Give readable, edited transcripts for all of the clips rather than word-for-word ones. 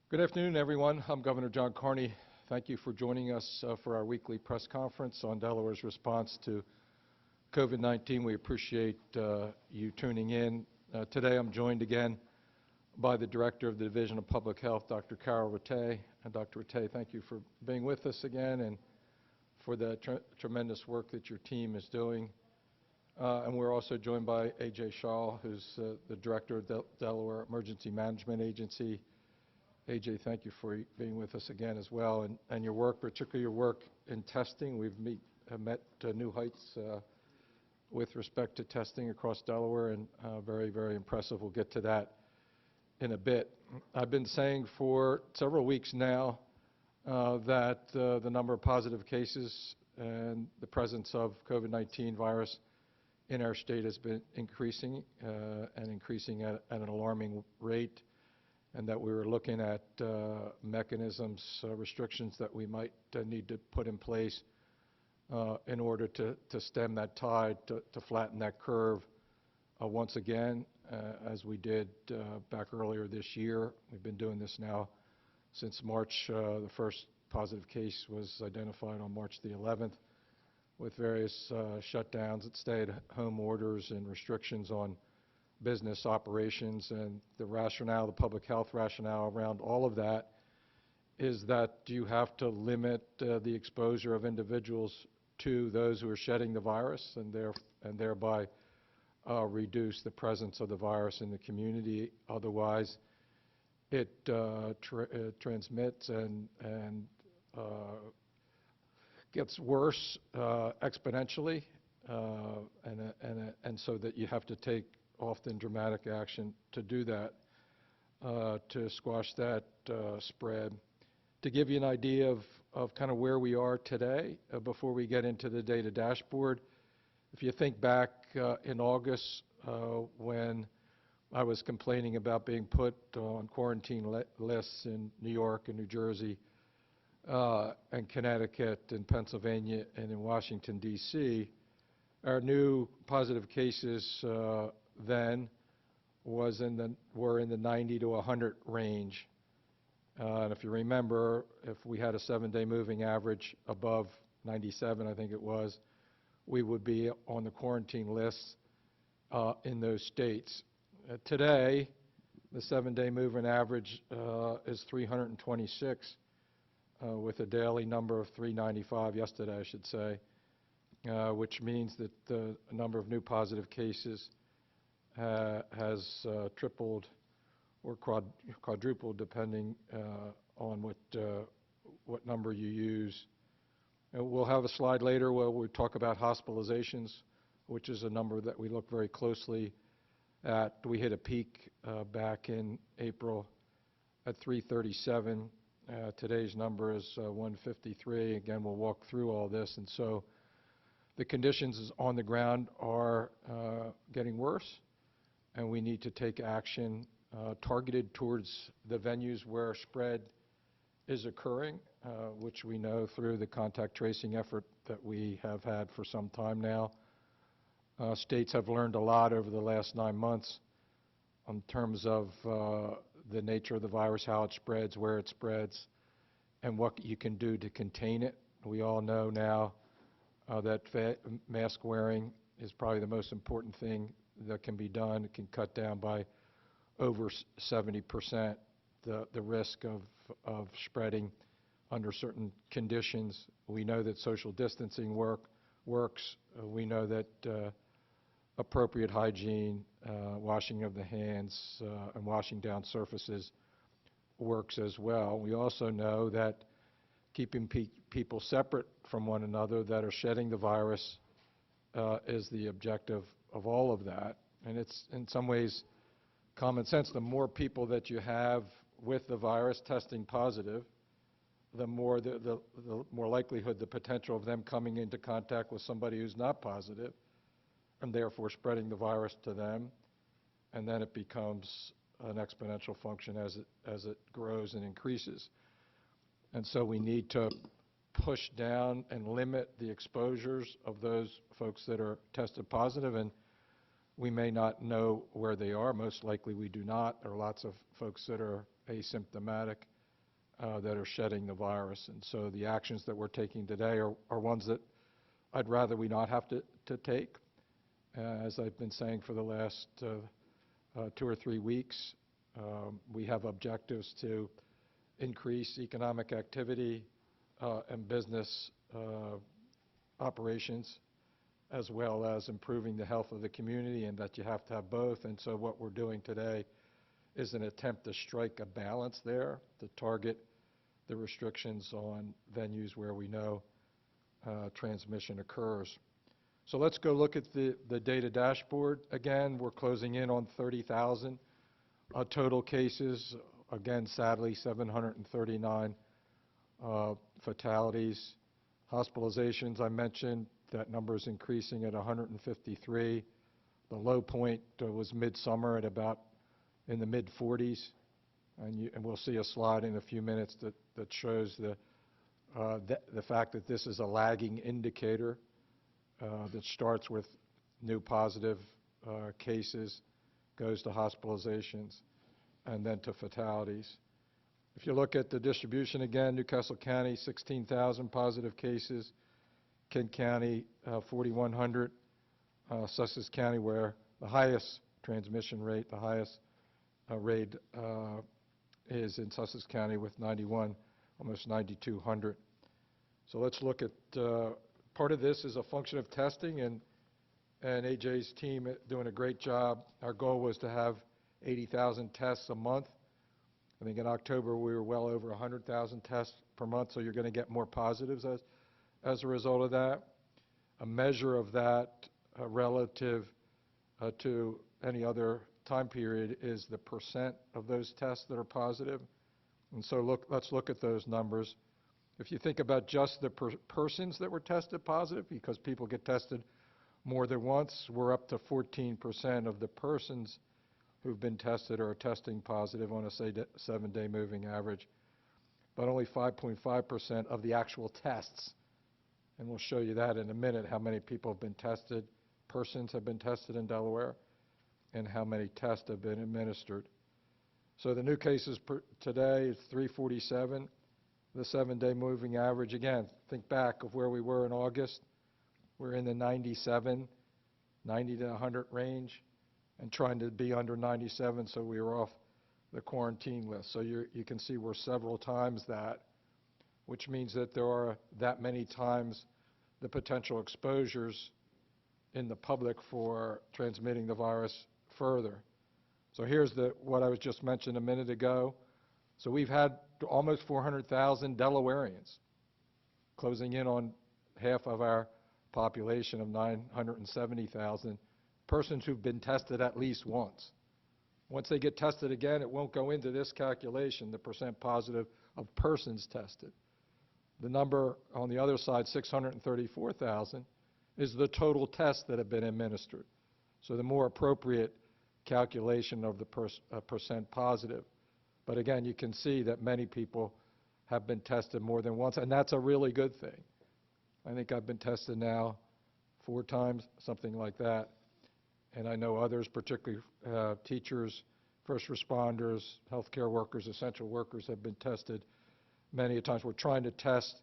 Good afternoon, everyone. I'm Governor John Carney. Thank you for joining us for our weekly press conference on Delaware's response to COVID-19. We appreciate you tuning in. Today I'm joined again by the Director of the Division of Public Health, Dr. Carol Rattay. And Dr. Rattay, thank you for being with us again and for the tremendous work that your team is doing. And we're also joined by A.J. Shaw, who's the Director of Delaware Emergency Management Agency. A.J., thank you for being with us again as well, and your work, particularly your work in testing. We've met new heights with respect to testing across Delaware, and very, very impressive. We'll get to that in a bit. I've been saying for several weeks now that the number of positive cases and the presence of COVID-19 virus in our state has been increasing and increasing at an alarming rate, and that we were looking at mechanisms, restrictions that we might need to put in place in order to stem that tide, to flatten that curve once again, as we did back earlier this year. We've been doing this now since March. The first positive case was identified on March the 11th, with various shutdowns and stay-at-home orders and restrictions on business operations. And the rationale, the public health rationale around all of that is that you have to limit the exposure of individuals to those who are shedding the virus, and thereby reduce the presence of the virus in the community. Otherwise, it transmits and gets worse exponentially, and so that you have to take often dramatic action to do that, to squash that spread. To give you an idea of kind of where we are today, before we get into the data dashboard, if you think back in August when I was complaining about being put on quarantine lists in New York and New Jersey and Connecticut and Pennsylvania and in Washington, D.C., our new positive cases then were in the 90 to 100 range. And if you remember, if we had a 7-day moving average above 97, I think it was, we would be on the quarantine lists in those states. Today, the 7-day moving average is 326, with a daily number of 395 yesterday, I should say, which means that the number of new positive cases has tripled or quadrupled, depending on what number you use. And we'll have a slide later where we talk about hospitalizations, which is a number that we look very closely at. We hit a peak back in April at 337. Today's number is 153. Again, we'll walk through all this. And so the conditions on the ground are getting worse, and we need to take action targeted towards the venues where spread is occurring, which we know through the contact tracing effort that we have had for some time now. States have learned a lot over the last 9 months in terms of the nature of the virus, how it spreads, where it spreads, and what you can do to contain it. We all know now that mask wearing is probably the most important thing that can be done. It can cut down by over 70% the risk of spreading under certain conditions. We know that social distancing works. We know that appropriate hygiene, washing of the hands, and washing down surfaces works as well. We also know that keeping people separate from one another that are shedding the virus is the objective of all of that. And it's in some ways common sense. The more people that you have with the virus testing positive, the more likelihood, the potential of them coming into contact with somebody who's not positive, and therefore spreading the virus to them. And then it becomes an exponential function as it grows and increases. And so we need to push down and limit the exposures of those folks that are tested positive, and we may not know where they are. Most likely we do not. There are lots of folks that are asymptomatic that are shedding the virus. And so the actions that we're taking today are ones that I'd rather we not have to take. As I've been saying for the last 2 or 3 weeks, we have objectives to increase economic activity and business operations, as well as improving the health of the community, and that you have to have both. And so what we're doing today is an attempt to strike a balance there, to target the restrictions on venues where we know transmission occurs. So let's go look at the data dashboard. Again, we're closing in on 30,000 total cases. Again, sadly, 739 fatalities. Hospitalizations, I mentioned, that number is increasing at 153. The low point was midsummer at about in the mid-40s, and we'll see a slide in a few minutes that shows the fact that this is a lagging indicator that starts with new positive cases, goes to hospitalizations, and then to fatalities. If you look at the distribution again, Newcastle County, 16,000 positive cases, Kent County, 4,100, Sussex County, where the highest transmission rate, the highest rate is in Sussex County with 91, almost 9,200. So let's look at, part of this is a function of testing, and AJ's team doing a great job. Our goal was to have 80,000 tests a month. I think in October we were well over 100,000 tests per month, so you're going to get more positives as a result of that. A measure of that relative to any other time period is the percent of those tests that are positive. And so let's look at those numbers. If you think about just the persons that were tested positive, because people get tested more than once, we're up to 14% of the persons who've been tested or are testing positive on a 7-day moving average, but only 5.5% of the actual tests. And we'll show you that in a minute, how many people have been tested, persons have been tested in Delaware, and how many tests have been administered. So the new cases today is 347. The 7-day moving average, again, think back of where we were in August. We're in the 97, 90 to 100 range, and trying to be under 97, so we were off the quarantine list. So you can see we're several times that, which means that there are that many times the potential exposures in the public for transmitting the virus further. So here's what I was just mentioned a minute ago. So we've had almost 400,000 Delawareans, closing in on half of our population of 970,000, persons who've been tested at least once. Once they get tested again, it won't go into this calculation, the percent positive of persons tested. The number on the other side, 634,000, is the total tests that have been administered. So the more appropriate calculation of the percent positive. But again, you can see that many people have been tested more than once, and that's a really good thing. I think I've been tested now 4 times, something like that. And I know others, particularly teachers, first responders, healthcare workers, essential workers, have been tested many a times. We're trying to test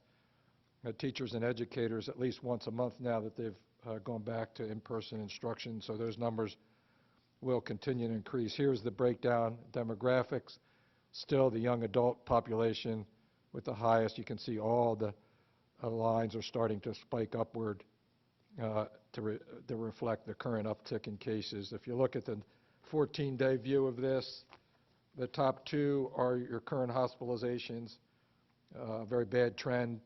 teachers and educators at least once a month now that they've gone back to in-person instruction, so those numbers will continue to increase. Here's the breakdown demographics. Still the young adult population with the highest. You can see all the lines are starting to spike upward to reflect the current uptick in cases. If you look at the 14-day view of this, the top 2 are your current hospitalizations. Very bad trend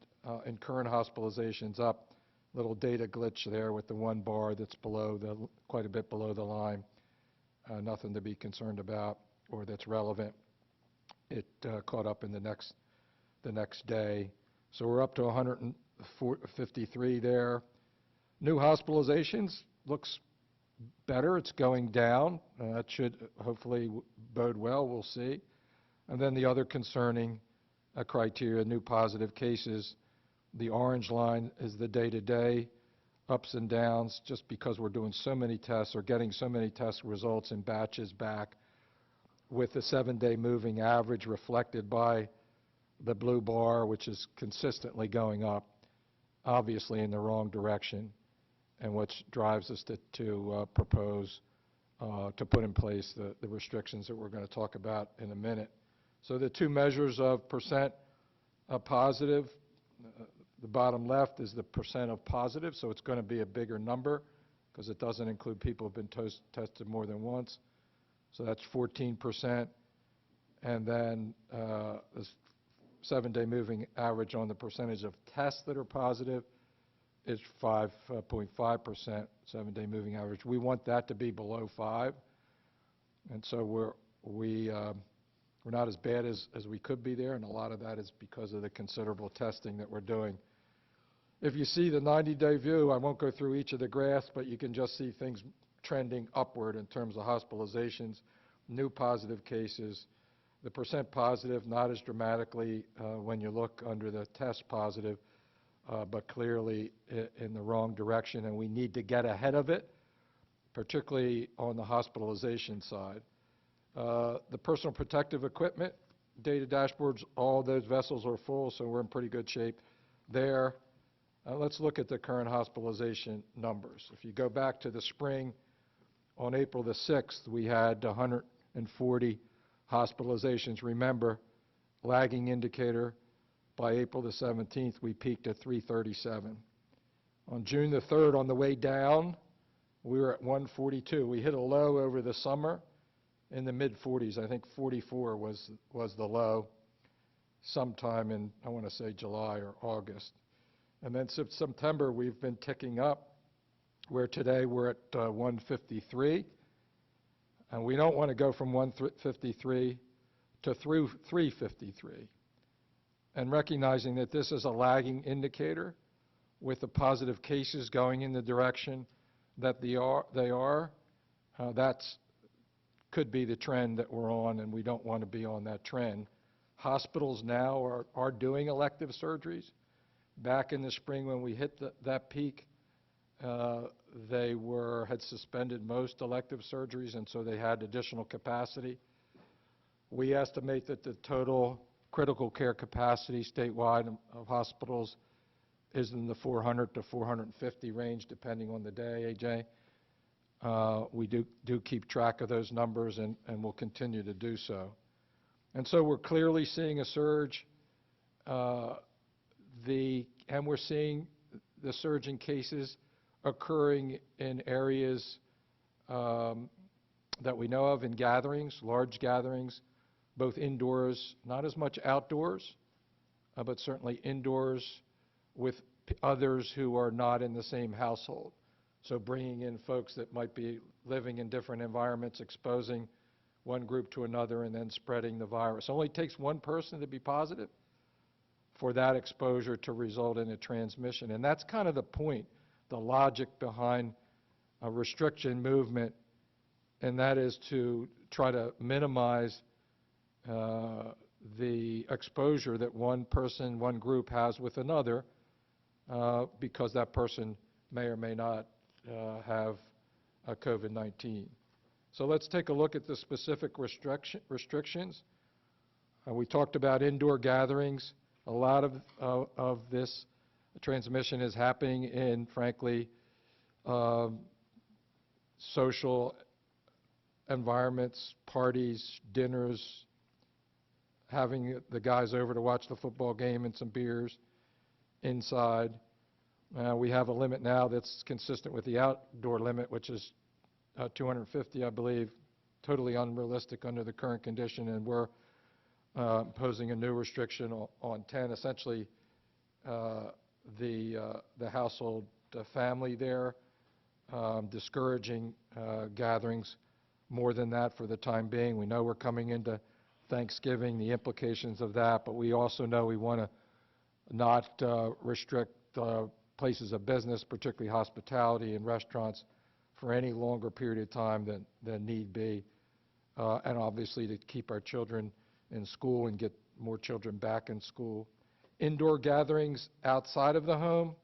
in current hospitalizations, up. Little data glitch there with the 1 bar that's below quite a bit below the line. Nothing to be concerned about or that's relevant. It caught up in the next day. So we're up to 153 there. New hospitalizations looks better. It's going down. That should hopefully bode well. We'll see. And then the other concerning criteria, new positive cases. The orange line is the day-to-day ups and downs, just because we're doing so many tests or getting so many test results in batches back, with the 7-day moving average reflected by the blue bar, which is consistently going up, obviously in the wrong direction, and which drives us to propose to put in place the restrictions that we're going to talk about in a minute. So the two measures of percent positive, the bottom left is the percent of positive, so it's going to be a bigger number because it doesn't include people who have been tested more than once. So that's 14%. And then the 7-day moving average on the percentage of tests that are positive is 5.5%, 7-day moving average. We want that to be below 5. And so we're not as bad as we could be there, and a lot of that is because of the considerable testing that we're doing. If you see the 90-day view, I won't go through each of the graphs, but you can just see things trending upward in terms of hospitalizations, new positive cases. The percent positive, not as dramatically when you look under the test positive, but clearly in the wrong direction, and we need to get ahead of it, particularly on the hospitalization side. The personal protective equipment, data dashboards, all those vessels are full, so we're in pretty good shape there. Let's look at the current hospitalization numbers. If you go back to the spring, on April the 6th, we had 140 hospitalizations. Remember, lagging indicator, by April the 17th, we peaked at 337. On June the 3rd, on the way down, we were at 142. We hit a low over the summer in the mid-40s. I think 44 was the low sometime in, I want to say, July or August. And then since September, we've been ticking up, where today we're at 153. And we don't want to go from 153 to through 353. And recognizing that this is a lagging indicator with the positive cases going in the direction that they are, that's could be the trend that we're on, and we don't want to be on that trend. Hospitals now are doing elective surgeries. Back in the spring when we hit that peak, they had suspended most elective surgeries, and so they had additional capacity. We estimate that the total critical care capacity statewide of hospitals is in the 400 to 450 range, depending on the day, AJ. We do keep track of those numbers, and will continue to do so. And so we're clearly seeing a surge, and we're seeing the surge in cases occurring in areas that we know of, in gatherings, large gatherings, both indoors, not as much outdoors, but certainly indoors with others who are not in the same household. So bringing in folks that might be living in different environments, exposing one group to another, and then spreading the virus. It only takes one person to be positive for that exposure to result in a transmission. And that's kind of the point, the logic behind a restriction movement, and that is to try to minimize the exposure that one person, one group has with another, because that person may or may not have COVID-19. So let's take a look at the specific restrictions. We talked about indoor gatherings. A lot of this transmission is happening in, frankly, social environments, parties, dinners, having the guys over to watch the football game and some beers inside. We have a limit now that's consistent with the outdoor limit, which is 250, I believe, totally unrealistic under the current condition, and we're imposing a new restriction on 10, essentially the household family there, discouraging gatherings more than that for the time being. We know we're coming into Thanksgiving, the implications of that, but we also know we want to not restrict places of business, particularly hospitality and restaurants, for any longer period of time than need be, and obviously to keep our children in school and get more children back in school. Indoor gatherings outside of the home,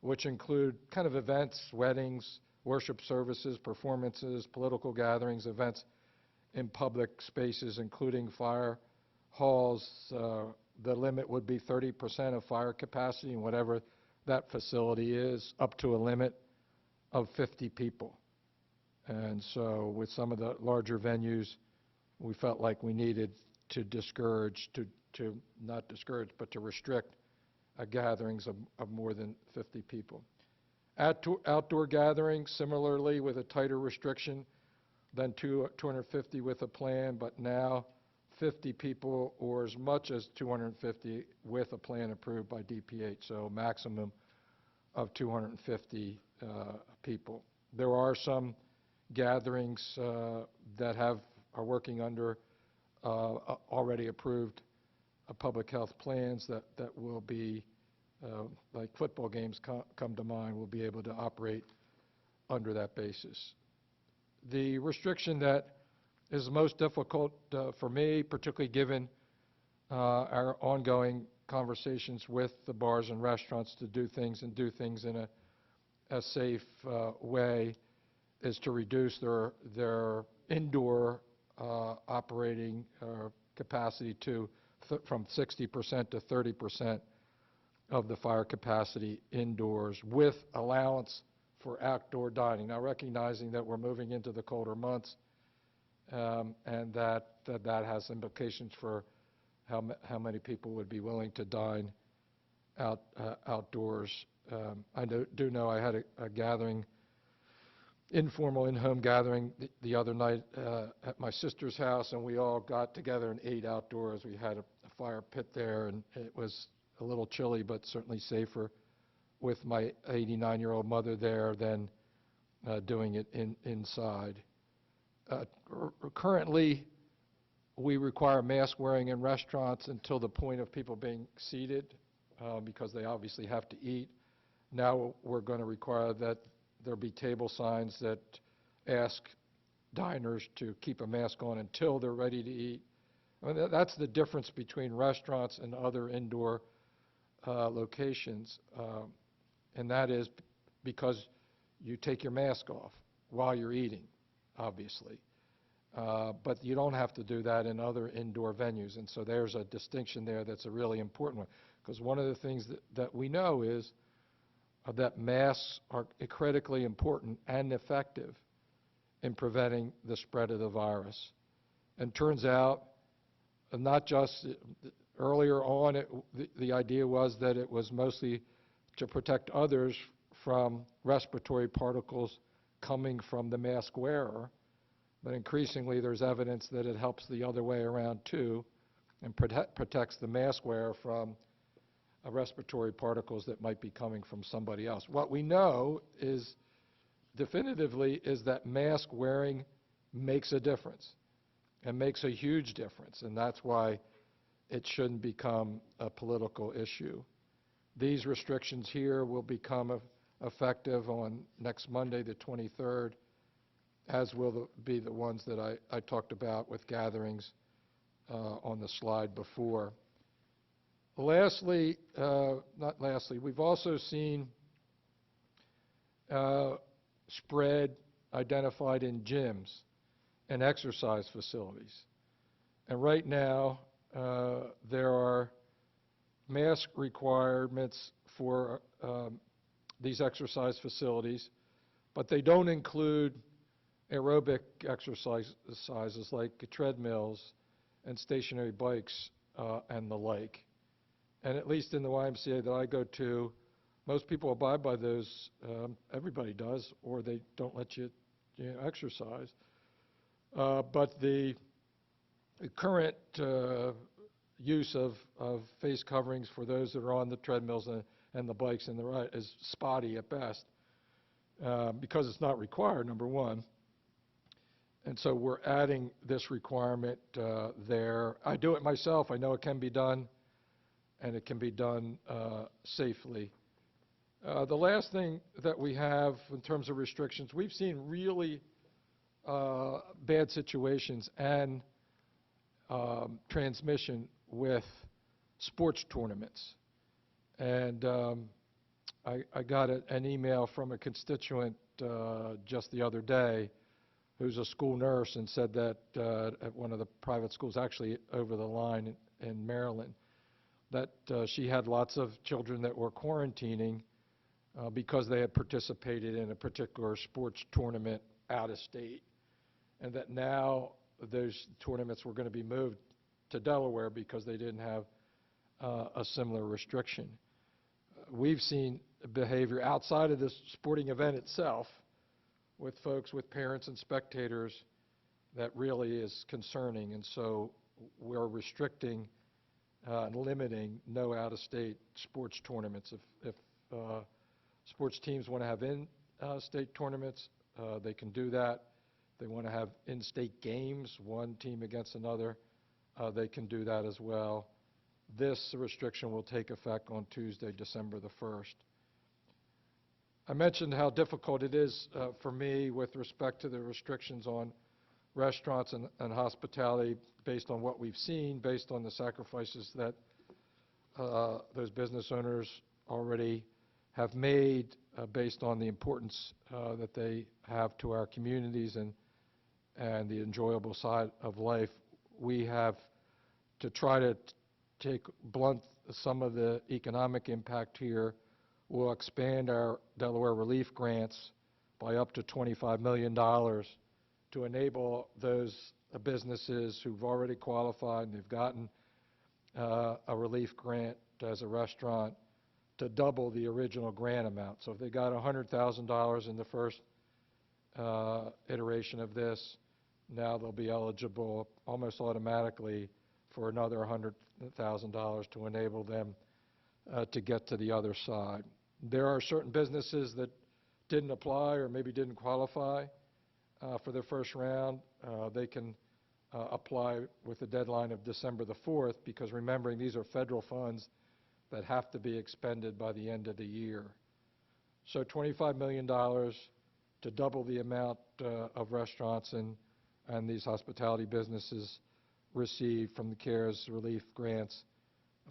which include kind of events, weddings, worship services, performances, political gatherings, events in public spaces, including fire halls, the limit would be 30% of fire capacity, and whatever that facility is, up to a limit of 50 people. And so with some of the larger venues, we felt like we needed to discourage, to not discourage, but to restrict gatherings of more than 50 people. Outdoor gatherings, similarly, with a tighter restriction than 250 with a plan, but now 50 people or as much as 250 with a plan approved by DPH, so a maximum of 250 people. There are some gatherings that are working under already approved public health plans that will be, like football games come to mind, will be able to operate under that basis. The restriction that is most difficult for me, particularly given our ongoing conversations with the bars and restaurants to do things in a safe way, is to reduce their indoor operating capacity from 60% to 30% of the fire capacity indoors, with allowance for outdoor dining. Now, recognizing that we're moving into the colder months, and that has implications for how many people would be willing to dine outdoors. I do know I had a gathering, informal in-home gathering the other night at my sister's house, and we all got together and ate outdoors. We had a fire pit there, and it was a little chilly, but certainly safer with my 89-year-old mother there than doing it inside. Currently, we require mask wearing in restaurants until the point of people being seated, because they obviously have to eat. Now we're going to require that there be table signs that ask diners to keep a mask on until they're ready to eat. I mean, that's the difference between restaurants and other indoor locations, and that is because you take your mask off while you're eating, obviously. But you don't have to do that in other indoor venues, and so there's a distinction there that's a really important one, because one of the things that we know is that masks are critically important and effective in preventing the spread of the virus. And turns out, not just earlier on, the idea was that it was mostly to protect others from respiratory particles coming from the mask wearer, but increasingly there's evidence that it helps the other way around too, and protects the mask wearer from respiratory particles that might be coming from somebody else. What we know is definitively is that mask wearing makes a difference, and makes a huge difference, and that's why it shouldn't become a political issue. These restrictions here will become effective on next Monday, the 23rd, as will be the ones that I talked about with gatherings on the slide before. Lastly, we've also seen spread identified in gyms and exercise facilities. And right now, there are mask requirements for these exercise facilities, but they don't include aerobic exercises like treadmills and stationary bikes and the like. And at least in the YMCA that I go to, most people abide by those. Everybody does, or they don't let you exercise. But the current use of face coverings for those that are on the treadmills and the bikes and the ride is spotty at best, because it's not required, number one. And so we're adding this requirement there. I do it myself. I know it can be done, and it can be done safely. The last thing that we have in terms of restrictions, we've seen really bad situations and transmission with sports tournaments. And I got an email from a constituent just the other day who's a school nurse, and said that at one of the private schools, actually over the line in Maryland, that she had lots of children that were quarantining because they had participated in a particular sports tournament out of state, and that now those tournaments were going to be moved to Delaware because they didn't have a similar restriction. We've seen behavior outside of this sporting event itself with folks, with parents and spectators, that really is concerning, and so we're restricting and limiting no out-of-state sports tournaments. If sports teams want to have in-state tournaments, they can do that. If they want to have in-state games, one team against another, they can do that as well. This restriction will take effect on Tuesday, December the 1st. I mentioned how difficult it is for me with respect to the restrictions on restaurants and hospitality based on what we've seen, based on the sacrifices that those business owners already have made, based on the importance that they have to our communities and the enjoyable side of life. We have to try to blunt some of the economic impact here. We'll expand our Delaware relief grants by up to $25 million to enable those businesses who've already qualified and they've gotten a relief grant as a restaurant to double the original grant amount. So if they got $100,000 in the first iteration of this, now they'll be eligible almost automatically for another $100,000 to enable them to get to the other side. There are certain businesses that didn't apply or maybe didn't qualify for their first round. They can apply with a deadline of December the 4th, because remembering these are federal funds that have to be expended by the end of the year. So $25 million to double the amount of restaurants and these hospitality businesses received from the CARES relief grants,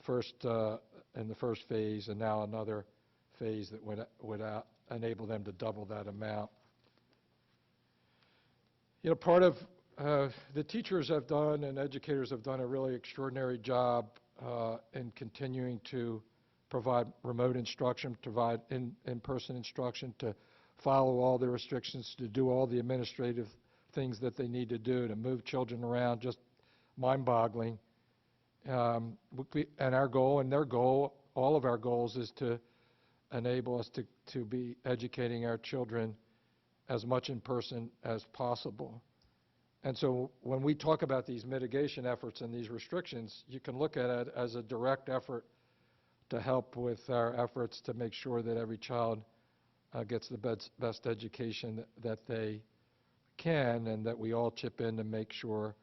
first in the first phase, and now another phase that would enable them to double that amount. You know, part of the teachers have done and educators have done a really extraordinary job in continuing to provide remote instruction, provide in-person instruction, to follow all the restrictions, to do all the administrative things that they need to do, to move children around, just mind-boggling. And our goal and their goal, all of our goals, is to enable us to be educating our children as much in person as possible. And so when we talk about these mitigation efforts and these restrictions, you can look at it as a direct effort to help with our efforts to make sure that every child gets the best education that they can, and that we all chip in to make sure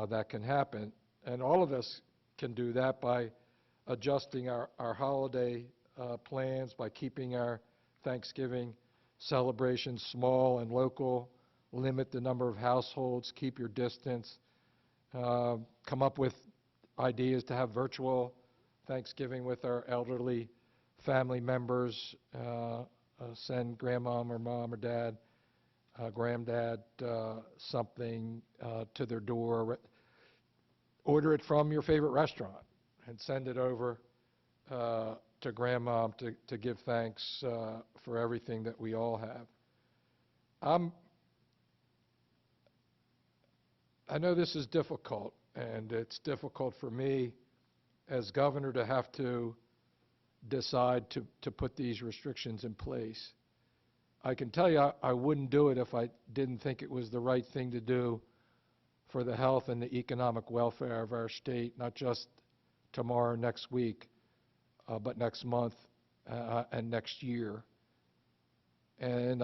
that can happen. And all of us can do that by adjusting our holiday plans, by keeping our Thanksgiving celebrations small and local, limit the number of households, keep your distance, come up with ideas to have virtual Thanksgiving with our elderly family members, send grandmom or mom or dad, granddad something to their door, order it from your favorite restaurant and send it over to grandmom to give thanks for everything that we all have. I know this is difficult, and it's difficult for me as governor to have to decide to put these restrictions in place. I can tell you I wouldn't do it if I didn't think it was the right thing to do for the health and the economic welfare of our state, not just tomorrow, next week, but next month and next year. And,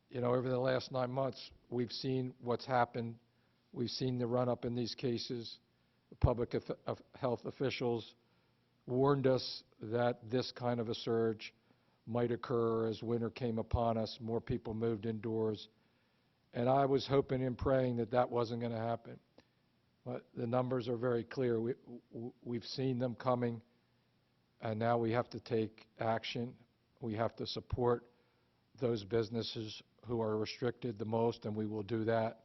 you know, over the last 9 months, we've seen what's happened. We've seen the run-up in these cases. The public health officials warned us that this kind of a surge might occur as winter came upon us, more people moved indoors. And I was hoping and praying that that wasn't going to happen. But the numbers are very clear. We've seen them coming, and now we have to take action. We have to support those businesses who are restricted the most, and we will do that.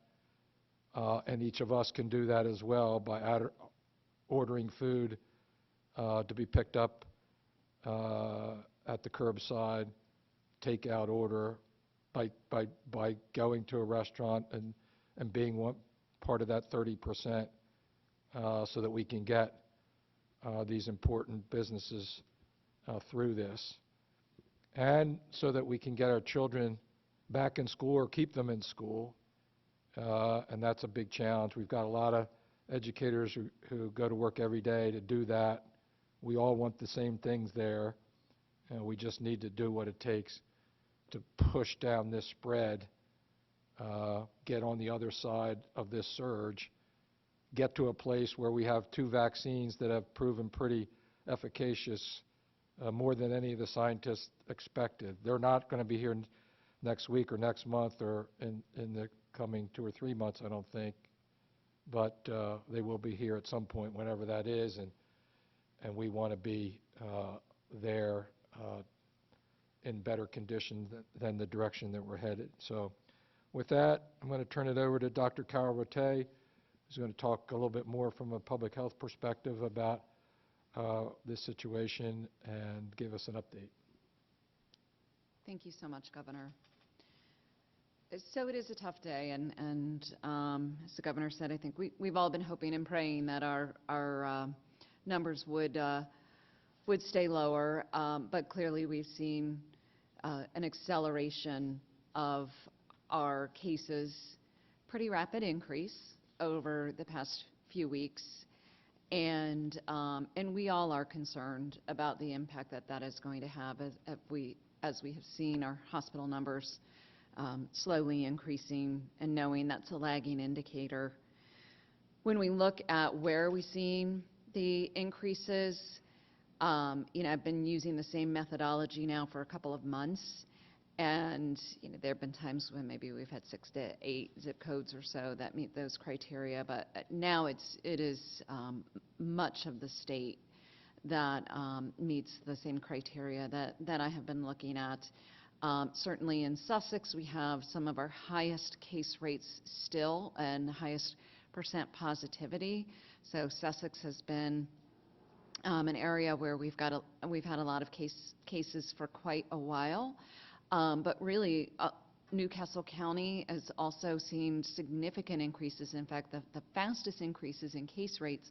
And each of us can do that as well by ordering food to be picked up at the curbside, takeout order, by going to a restaurant and being one part of that 30%, so that we can get these important businesses through this, and so that we can get our children back in school or keep them in school, and that's a big challenge. We've got a lot of educators who go to work every day to do that. We all want the same things there, and we just need to do what it takes to push down this spread, get on the other side of this surge, get to a place where we have 2 vaccines that have proven pretty efficacious, more than any of the scientists expected. They're not going to be here next week or next month or in the coming 2 or 3 months, I don't think, but they will be here at some point, whenever that is, and we want to be there in better condition than the direction that we're headed. So with that, I'm going to turn it over to Dr. Carroll-Rotte, who's going to talk a little bit more from a public health perspective about this situation and give us an update. Thank you so much, Governor. So it is a tough day, and as the Governor said, I think we've all been hoping and praying that our numbers would stay lower, but clearly we've seen an acceleration of our cases, pretty rapid increase over the past few weeks, and we all are concerned about the impact that is going to have as we have seen our hospital numbers slowly increasing, and knowing that's a lagging indicator. When we look at where we're seeing the increases, I've been using the same methodology now for a couple of months, and there have been times when maybe we've had 6 to 8 zip codes or so that meet those criteria, but now it is much of the state that meets the same criteria that I have been looking at. Certainly in Sussex, we have some of our highest case rates still and the highest % positivity. So Sussex has been an area where we've had a lot of cases for quite a while, but really Newcastle County has also seen significant increases. In fact, the fastest increases in case rates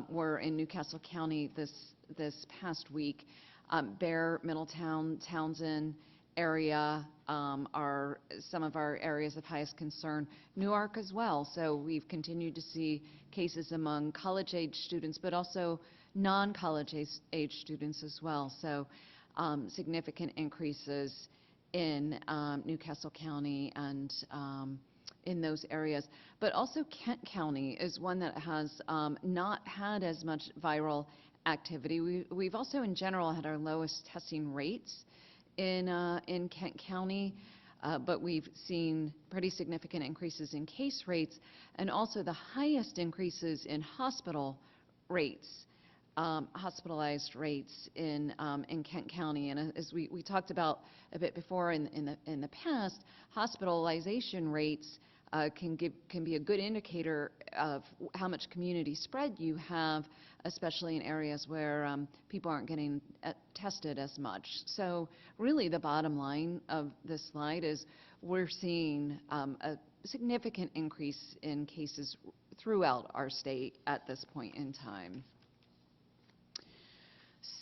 were in Newcastle County this past week. Bear, Middletown, Townsend area are some of our areas of highest concern. Newark as well. So we've continued to see cases among college-age students, but also non-college-age students as well. So significant increases in Newcastle County and in those areas. But also Kent County is one that has not had as much viral activity. We've also in general had our lowest testing rates in Kent County, but we've seen pretty significant increases in case rates and also the highest increases in hospital rates, hospitalized rates in Kent County. And as we talked about a bit before in the past, hospitalization rates can be a good indicator of how much community spread you have, especially in areas where people aren't getting tested as much. So really the bottom line of this slide is we're seeing a significant increase in cases throughout our state at this point in time.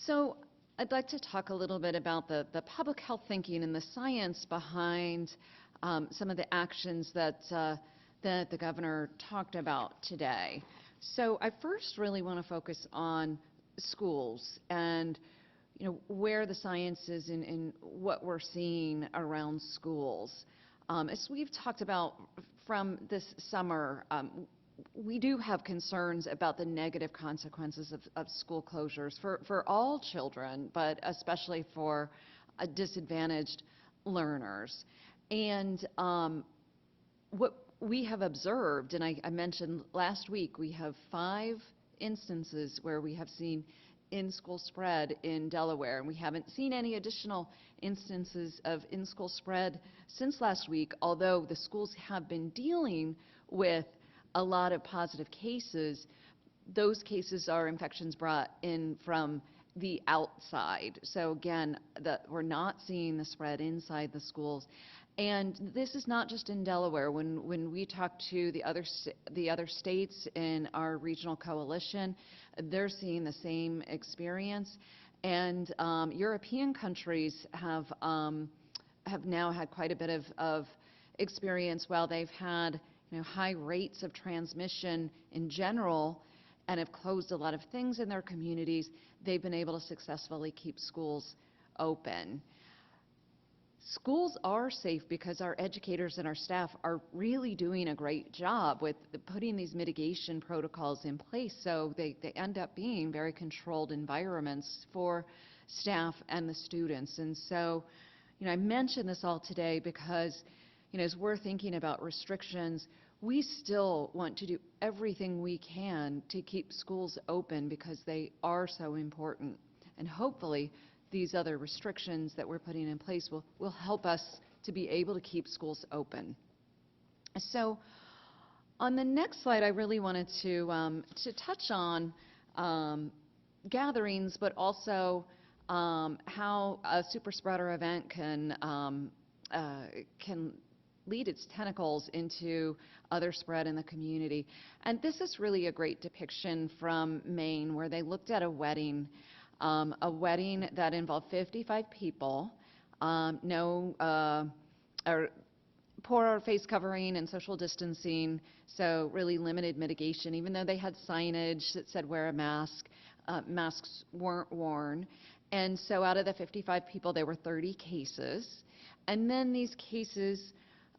So I'd like to talk a little bit about the public health thinking and the science behind some of the actions that the governor talked about today. So I first really want to focus on schools and where the science is in what we're seeing around schools. As we've talked about from this summer, we do have concerns about the negative consequences of school closures for all children, but especially for disadvantaged learners. And what we have observed, and I mentioned last week, we have 5 instances where we have seen in-school spread in Delaware, and we haven't seen any additional instances of in-school spread since last week, although the schools have been dealing with a lot of positive cases. those cases are infections brought in from the outside. So again, we're not seeing the spread inside the schools. And this is not just in Delaware. When we talk to the other states in our regional coalition, they're seeing the same experience. And European countries have now had quite a bit of experience. While they've had high rates of transmission in general and have closed a lot of things in their communities, they've been able to successfully keep schools open. Schools are safe because our educators and our staff are really doing a great job with putting these mitigation protocols in place, so they end up being very controlled environments for staff and the students. And so, I mention this all today because, as we're thinking about restrictions, we still want to do everything we can to keep schools open because they are so important. And hopefully, these other restrictions that we're putting in place will help us to be able to keep schools open. So on the next slide, I really wanted to touch on gatherings, but also how a super spreader event can lead its tentacles into other spread in the community. And this is really a great depiction from Maine, where they looked at a wedding that involved 55 people, poor face covering and social distancing, so really limited mitigation. Even though they had signage that said wear a mask, masks weren't worn. And so out of the 55 people, there were 30 cases. And then these cases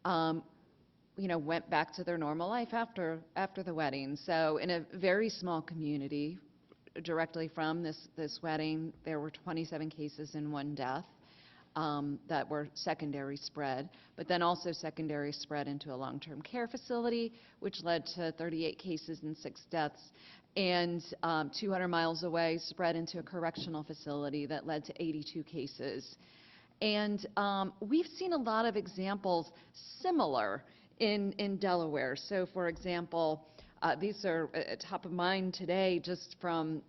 went back to their normal life after the wedding. So in a very small community, directly from this wedding, there were 27 cases and 1 death that were secondary spread, but then also secondary spread into a long-term care facility, which led to 38 cases and 6 deaths, and 200 miles away, spread into a correctional facility that led to 82 cases. And we've seen a lot of examples similar in Delaware. So, for example, these are top of mind today, just from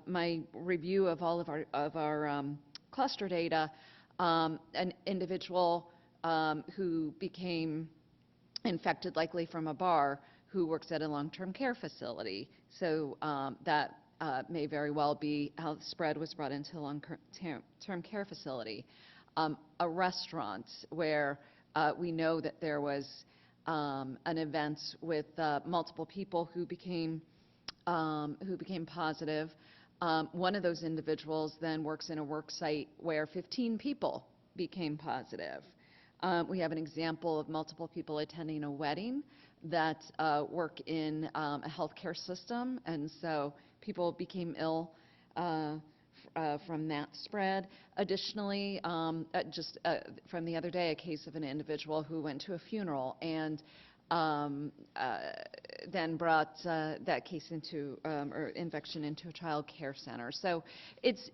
my review of all of our cluster data. An individual who became infected, likely from a bar, who works at a long-term care facility. So that may very well be how the spread was brought into a long-term care facility. A restaurant where we know that there was an event with multiple people who became positive. One of those individuals then works in a work site where 15 people became positive. We have an example of multiple people attending a wedding that work in a healthcare system, and so people became ill from that spread. Additionally, just from the other day, a case of an individual who went to a funeral and then brought that case into or infection into a child care center. So it's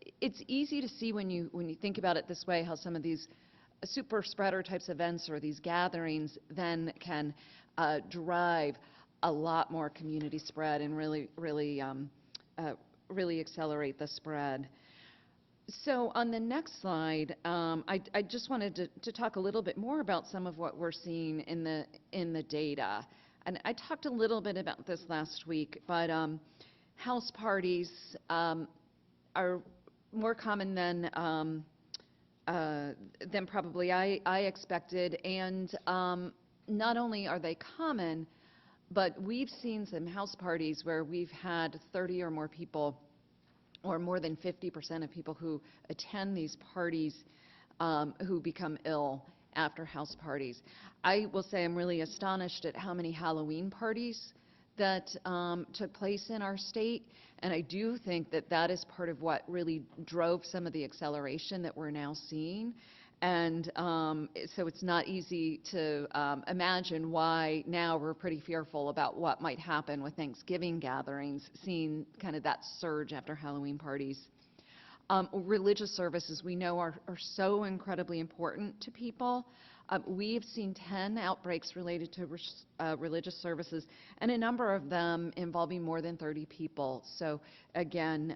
easy to see when you think about it this way, how some of these super spreader types of events or these gatherings then can drive a lot more community spread and really accelerate the spread. So on the next slide, I just wanted to talk a little bit more about some of what we're seeing in the data. And I talked a little bit about this last week, but house parties are more common than probably I expected. And not only are they common, but we've seen some house parties where we've had 30 or more people, or more than 50% of people who attend these parties who become ill after house parties. I will say I'm really astonished at how many Halloween parties that took place in our state, and I do think that that is part of what really drove some of the acceleration that we're now seeing. And so it's not easy to imagine why now we're pretty fearful about what might happen with Thanksgiving gatherings, seeing kind of that surge after Halloween parties. Religious services we know are so incredibly important to people. We've seen 10 outbreaks related to religious services, and a number of them involving more than 30 people. So again,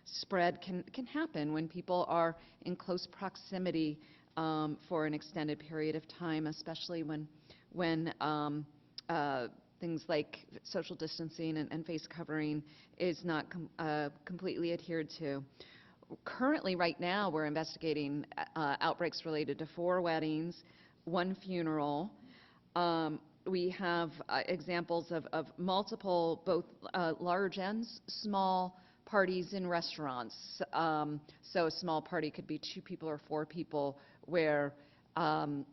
spread can happen when people are in close proximity for an extended period of time, especially when things like social distancing and face covering is not completely adhered to. Currently, right now, we're investigating outbreaks related to 4 weddings, 1 funeral. We have examples of multiple, both large and small parties in restaurants. So a small party could be 2 people or 4 people, where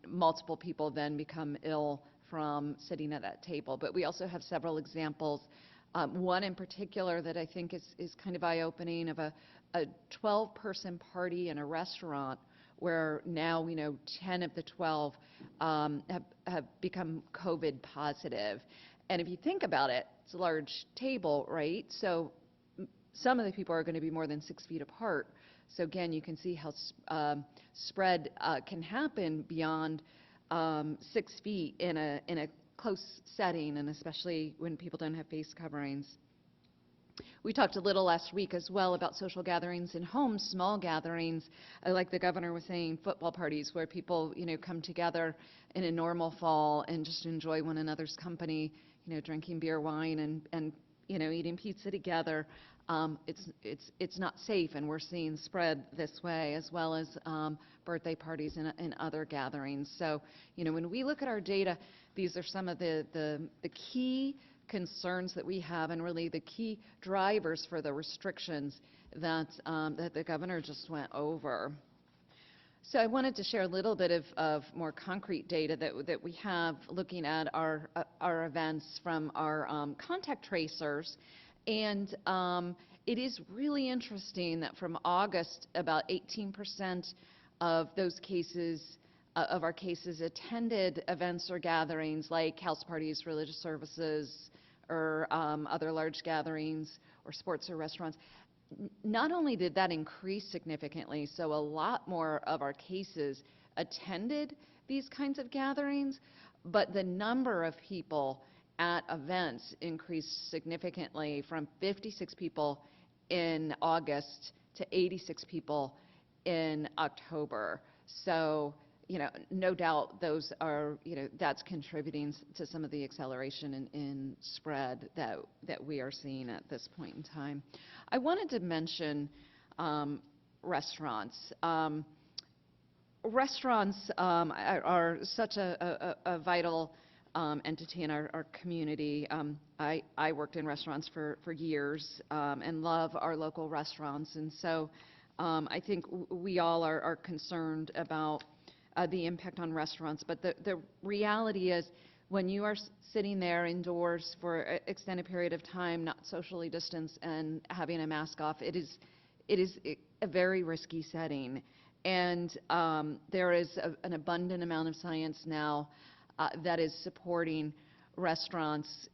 multiple people then become ill from sitting at that table. But we also have several examples. One in particular that I think is kind of eye-opening, of a 12-person party in a restaurant, where now we know 10 of the 12 have become COVID positive. And if you think about it, it's a large table, right? So some of the people are going to be more than 6 feet apart. So again, you can see how spread can happen beyond 6 feet in a close setting, and especially when people don't have face coverings. We talked a little last week as well about social gatherings in homes, small gatherings, like the governor was saying, football parties, where people, come together in a normal fall and just enjoy one another's company, drinking beer, wine, and eating pizza together. It's not safe, and we're seeing spread this way, as well as birthday parties and other gatherings. So, when we look at our data, these are some of the key concerns that we have, and really the key drivers for the restrictions that the governor just went over. So I wanted to share a little bit of more concrete data that we have looking at our events from our contact tracers. And it is really interesting that from August, about 18% of those cases, of our cases, attended events or gatherings like house parties, religious services, or other large gatherings, or sports or restaurants. Not only did that increase significantly, so a lot more of our cases attended these kinds of gatherings, but the number of people at events increased significantly, from 56 people in August to 86 people in October. So, no doubt those are, that's contributing to some of the acceleration in spread that we are seeing at this point in time. I wanted to mention restaurants. Restaurants are such a vital entity in our community. I worked in restaurants for years and love our local restaurants, and so I think we all are concerned about the impact on restaurants. But the reality is, when you are sitting there indoors for an extended period of time, not socially distanced and having a mask off, it is a very risky setting. And there is an abundant amount of science now that is supporting restaurants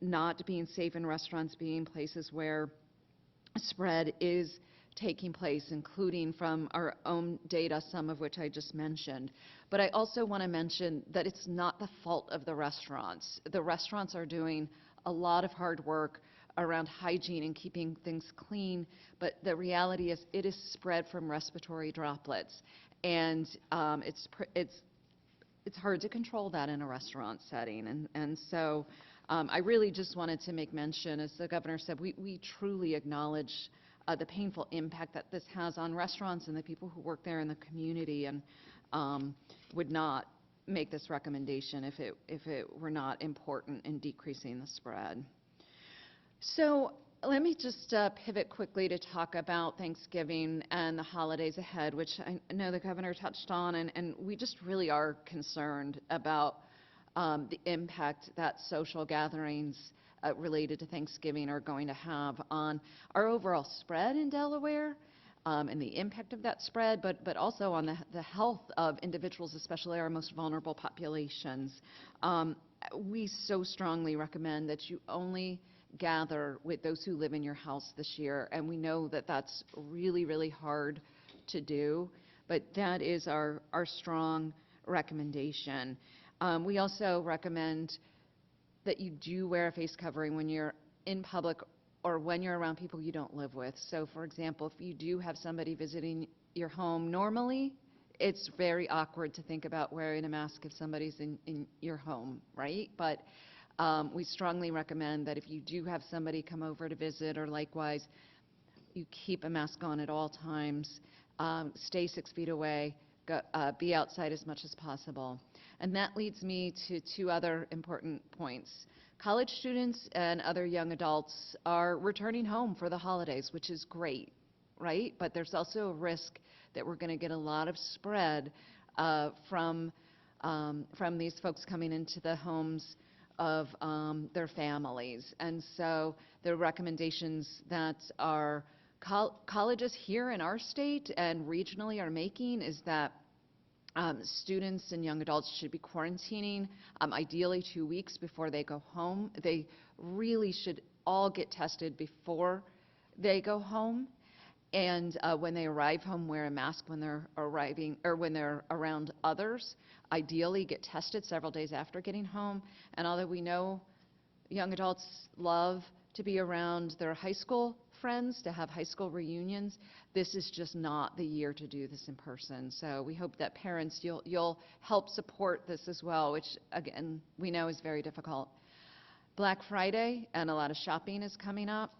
not being safe, in restaurants being places where spread is taking place, including from our own data, some of which I just mentioned. But I also want to mention that it's not the fault of the restaurants. The restaurants are doing a lot of hard work around hygiene and keeping things clean, but the reality is it is spread from respiratory droplets, and it's hard to control that in a restaurant setting. And so I really just wanted to make mention, as the governor said, we truly acknowledge the painful impact that this has on restaurants and the people who work there in the community, and would not make this recommendation if it were not important in decreasing the spread. So let me just pivot quickly to talk about Thanksgiving and the holidays ahead, which I know the governor touched on, and we just really are concerned about the impact that social gatherings related to Thanksgiving are going to have on our overall spread in Delaware, and the impact of that spread, but also on the health of individuals, especially our most vulnerable populations. We so strongly recommend that you only gather with those who live in your house this year, and we know that that's really, really hard to do, but that is our strong recommendation. We also recommend that you do wear a face covering when you're in public or when you're around people you don't live with. So, for example, if you do have somebody visiting your home normally, it's very awkward to think about wearing a mask if somebody's in your home, right? But we strongly recommend that if you do have somebody come over to visit or likewise, you keep a mask on at all times, stay 6 feet away, be outside as much as possible. And that leads me to 2 other important points. College students and other young adults are returning home for the holidays, which is great, right? But there's also a risk that we're going to get a lot of spread from these folks coming into the homes of their families. And so the recommendations that our colleges here in our state and regionally are making is that students and young adults should be quarantining ideally 2 weeks before they go home. They really should all get tested before they go home. And when they arrive home, wear a mask when they're arriving or when they're around others. Ideally, get tested several days after getting home. And although we know young adults love to be around their high school friends, to have high school reunions, this is just not the year to do this in person. So we hope that parents, you'll help support this as well, which again, we know is very difficult. Black Friday and a lot of shopping is coming up.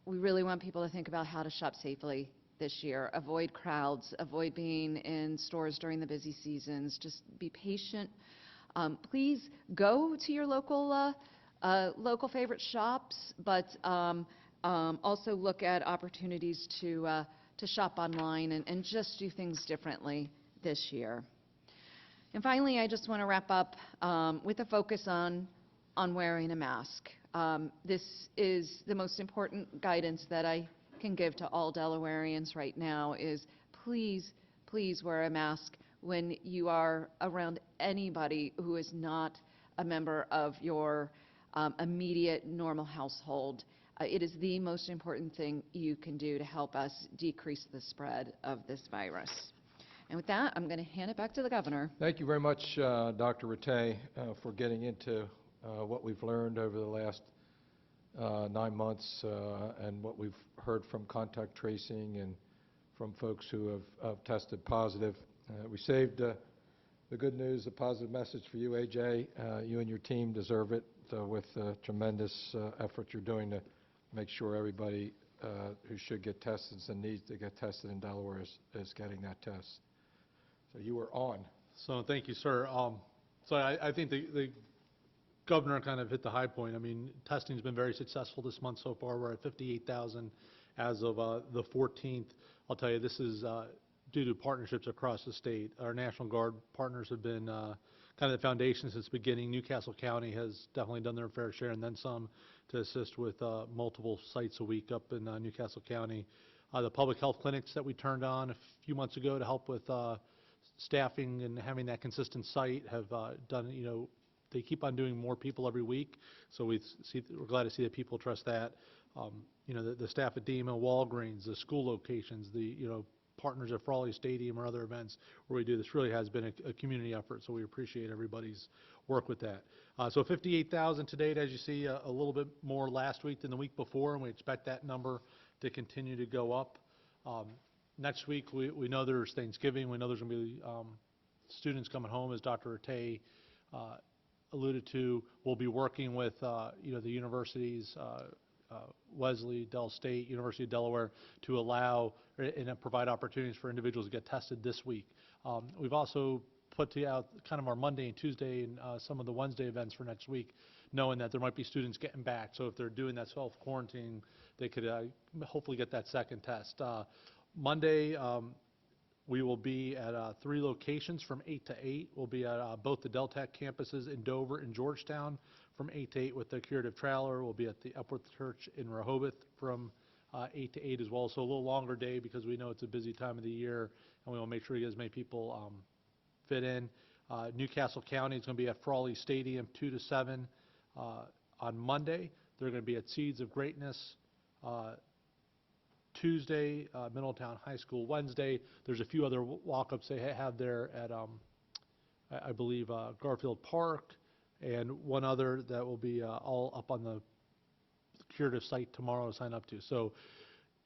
We really want people to think about how to shop safely this year. Avoid crowds, avoid being in stores during the busy seasons. Just be patient. Please go to your local favorite shops, but also look at opportunities to shop online and just do things differently this year. And finally, I just want to wrap up with a focus on wearing a mask. This is the most important guidance that I can give to all Delawareans right now is please, please wear a mask when you are around anybody who is not a member of your immediate normal household. It is the most important thing you can do to help us decrease the spread of this virus. And with that, I'm going to hand it back to the governor. Thank you very much, Dr. Rattay, for getting into what we've learned over the last 9 months and what we've heard from contact tracing and from folks who have tested positive. We saved the good news, the positive message for you, AJ. You and your team deserve it with the tremendous effort you're doing to make sure everybody who should get tested and needs to get tested in Delaware is getting that test. So you were on. So thank you, sir. So I think the governor kind of hit the high point. I mean, testing's been very successful this month so far. We're at 58,000 as of the 14th. I'll tell you, this is due to partnerships across the state. Our National Guard partners have been kind of the foundation since the beginning. Newcastle County has definitely done their fair share and then some to assist with multiple sites a week up in Newcastle County. The public health clinics that we turned on a few months ago to help with staffing and having that consistent site have done, they keep on doing more people every week, so we're glad to see that people trust that. The staff at DMO, Walgreens, the school locations, the partners at Frawley Stadium or other events where we do this really has been a community effort, so we appreciate everybody's work with that. So 58,000 to date, as you see, a little bit more last week than the week before, and we expect that number to continue to go up. Next week, we know there's Thanksgiving. We know there's going to be students coming home, as Dr. Rattay alluded to. We'll be working with the universities, Wesley, Del State, University of Delaware, to allow and provide opportunities for individuals to get tested this week. We've also put out kind of our Monday and Tuesday and some of the Wednesday events for next week, knowing that there might be students getting back. So if they're doing that self-quarantine, they could hopefully get that second test. Monday, we will be at 3 locations from 8 to 8. We'll be at both the Deltec campuses in Dover and Georgetown from 8 to 8 with the Curative Traveler. We'll be at the Epworth Church in Rehoboth from 8 to 8 as well. So a little longer day because we know it's a busy time of the year, and we want to make sure we get as many people fit in. Newcastle County is going to be at Frawley Stadium 2 to 7 on Monday. They're going to be at Seeds of Greatness Tuesday, Middletown High School Wednesday. There's a few other walk-ups they have there at, I believe, Garfield Park, and one other that will be all up on the curative site tomorrow to sign up to. So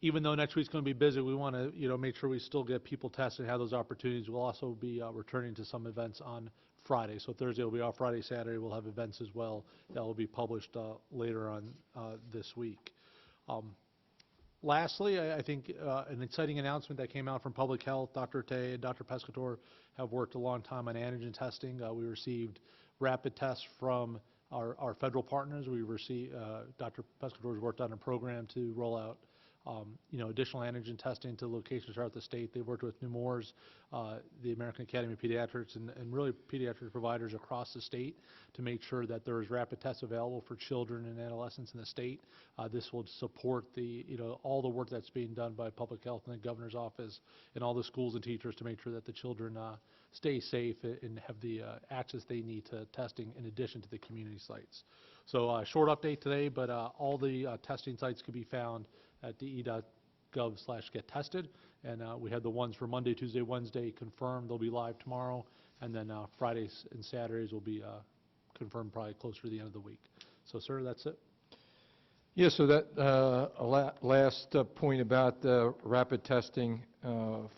even though next week's going to be busy, we want to, make sure we still get people tested and have those opportunities. We'll also be returning to some events on Friday. So Thursday will be off. Friday, Saturday we'll have events as well that will be published later on this week. Lastly, I think an exciting announcement that came out from Public Health. Dr. Tay and Dr. Pescatore have worked a long time on antigen testing. We received rapid tests from our federal partners. We received, Dr. Pescatore has worked on a program to roll out additional antigen testing to locations throughout the state. They've worked with Nemours, the American Academy of Pediatrics, and really pediatric providers across the state to make sure that there is rapid tests available for children and adolescents in the state. This will support all the work that's being done by Public Health and the Governor's Office and all the schools and teachers to make sure that the children stay safe and have the access they need to testing in addition to the community sites. So short update today, but all the testing sites can be found at de.gov/gettested, and we had the ones for Monday, Tuesday, Wednesday confirmed. They'll be live tomorrow, and then Fridays and Saturdays will be confirmed probably closer to the end of the week. So, sir, that's it. Yeah, so that last point about the rapid testing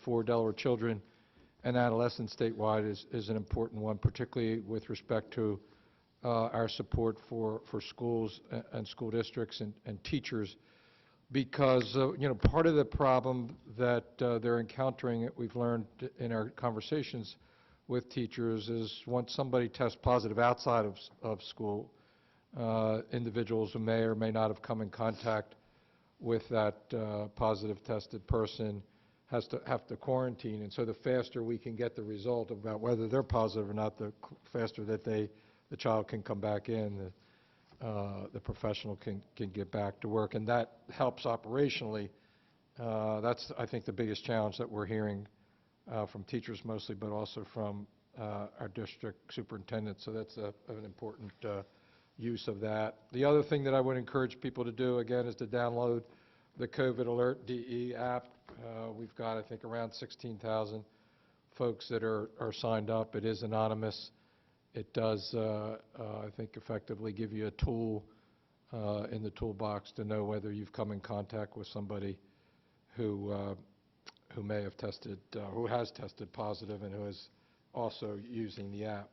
for Delaware children and adolescents statewide is an important one, particularly with respect to our support for schools and school districts and teachers, because part of the problem that they're encountering, we've learned in our conversations with teachers, is once somebody tests positive outside of school, individuals who may or may not have come in contact with that positive tested person have to quarantine. And so the faster we can get the result about whether they're positive or not, the faster that the child can come back in, the professional can get back to work, and that helps operationally. That's, I think, the biggest challenge that we're hearing from teachers mostly, but also from our district superintendent. So that's an important use of that. The other thing that I would encourage people to do, again, is to download the COVID Alert DE app. We've got, I think, around 16,000 folks that are signed up. It is anonymous. It does, I think, effectively give you a tool in the toolbox to know whether you've come in contact with somebody who may have tested, who has tested positive and who is also using the app.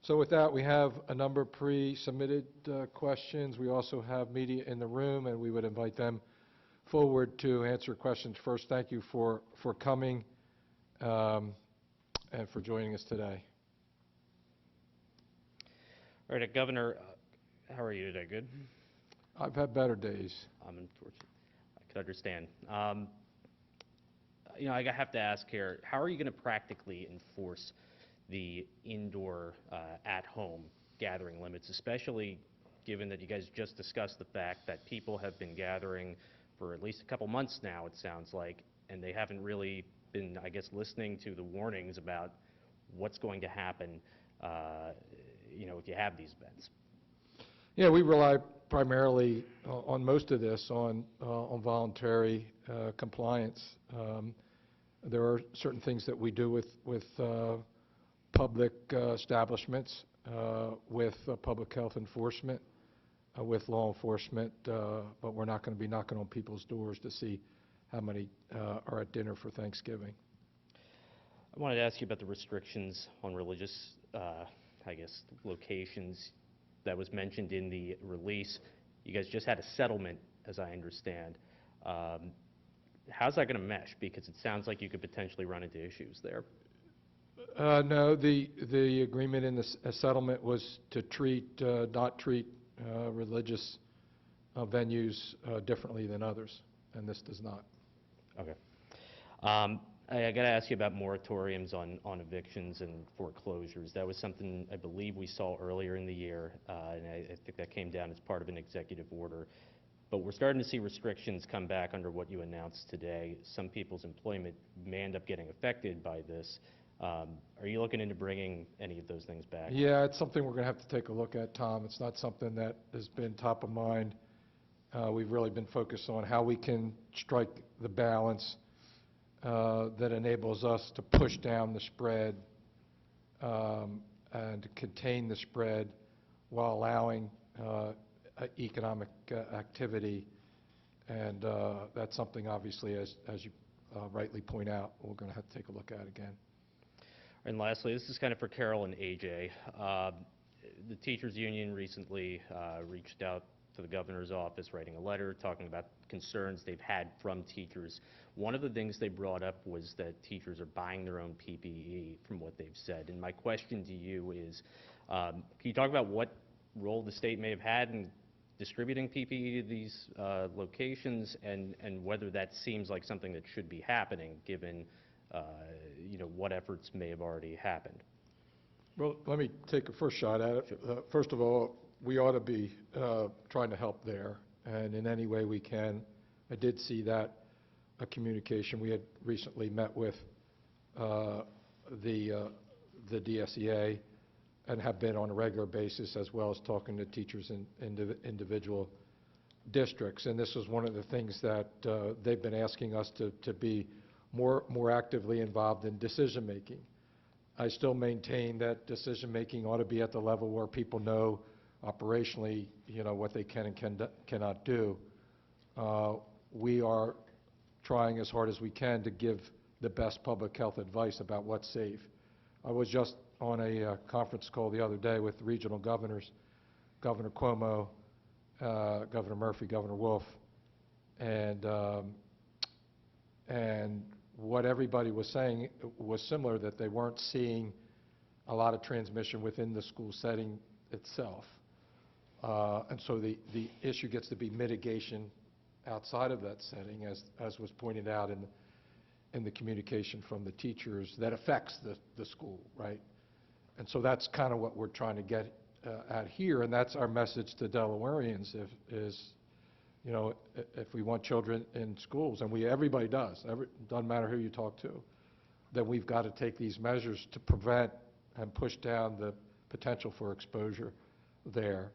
So with that, we have a number of pre-submitted questions. We also have media in the room, and we would invite them forward to answer questions. First, thank you for coming and for joining us today. All right, Governor, how are you today? Good? I've had better days. I'm unfortunate. I could understand. I have to ask here, how are you going to practically enforce the indoor at-home gathering limits, especially given that you guys just discussed the fact that people have been gathering for at least a couple months now, it sounds like, and they haven't really been, I guess, listening to the warnings about what's going to happen if you have these events? Yeah, we rely primarily on most of this on voluntary compliance. There are certain things that we do with public establishments, with public health enforcement, with law enforcement, but we're not going to be knocking on people's doors to see how many are at dinner for Thanksgiving. I wanted to ask you about the restrictions on religious locations that was mentioned in the release. You guys just had a settlement, as I understand. How's that going to mesh? Because it sounds like you could potentially run into issues there. No, the agreement in the settlement was to not treat religious venues differently than others, and this does not. Okay. I got to ask you about moratoriums on evictions and foreclosures. That was something I believe we saw earlier in the year, and I think that came down as part of an executive order. But we're starting to see restrictions come back under what you announced today. Some people's employment may end up getting affected by this. Are you looking into bringing any of those things back? Yeah, it's something we're going to have to take a look at, Tom. It's not something that has been top of mind We've really been focused on how we can strike the balance that enables us to push down the spread and to contain the spread while allowing economic activity. And that's something, obviously, as you rightly point out, we're going to have to take a look at again. And lastly, this is kind of for Carol and AJ. The teachers union recently reached out to the governor's office, writing a letter talking about concerns they've had from teachers. One of the things they brought up was that teachers are buying their own PPE, from what they've said. And my question to you is, can you talk about what role the state may have had in distributing PPE to these locations, and whether that seems like something that should be happening, given what efforts may have already happened? Well, let me take a first shot at it. First of all, we ought to be trying to help there, and in any way we can. I did see that a communication. We had recently met with the DSEA and have been on a regular basis, as well as talking to teachers in individual districts. And this was one of the things that they've been asking us to be more actively involved in decision-making. I still maintain that decision-making ought to be at the level where people know operationally, what they can and cannot do. We are trying as hard as we can to give the best public health advice about what's safe. I was just on a conference call the other day with regional governors, Governor Cuomo, Governor Murphy, Governor Wolf, and what everybody was saying was similar, that they weren't seeing a lot of transmission within the school setting itself. And so the issue gets to be mitigation outside of that setting, as was pointed out in the communication from the teachers, that affects the school, right? And so that's kind of what we're trying to get at here, and that's our message to Delawareans, if we want children in schools, and everybody does, doesn't matter who you talk to, then we've got to take these measures to prevent and push down the potential for exposure there.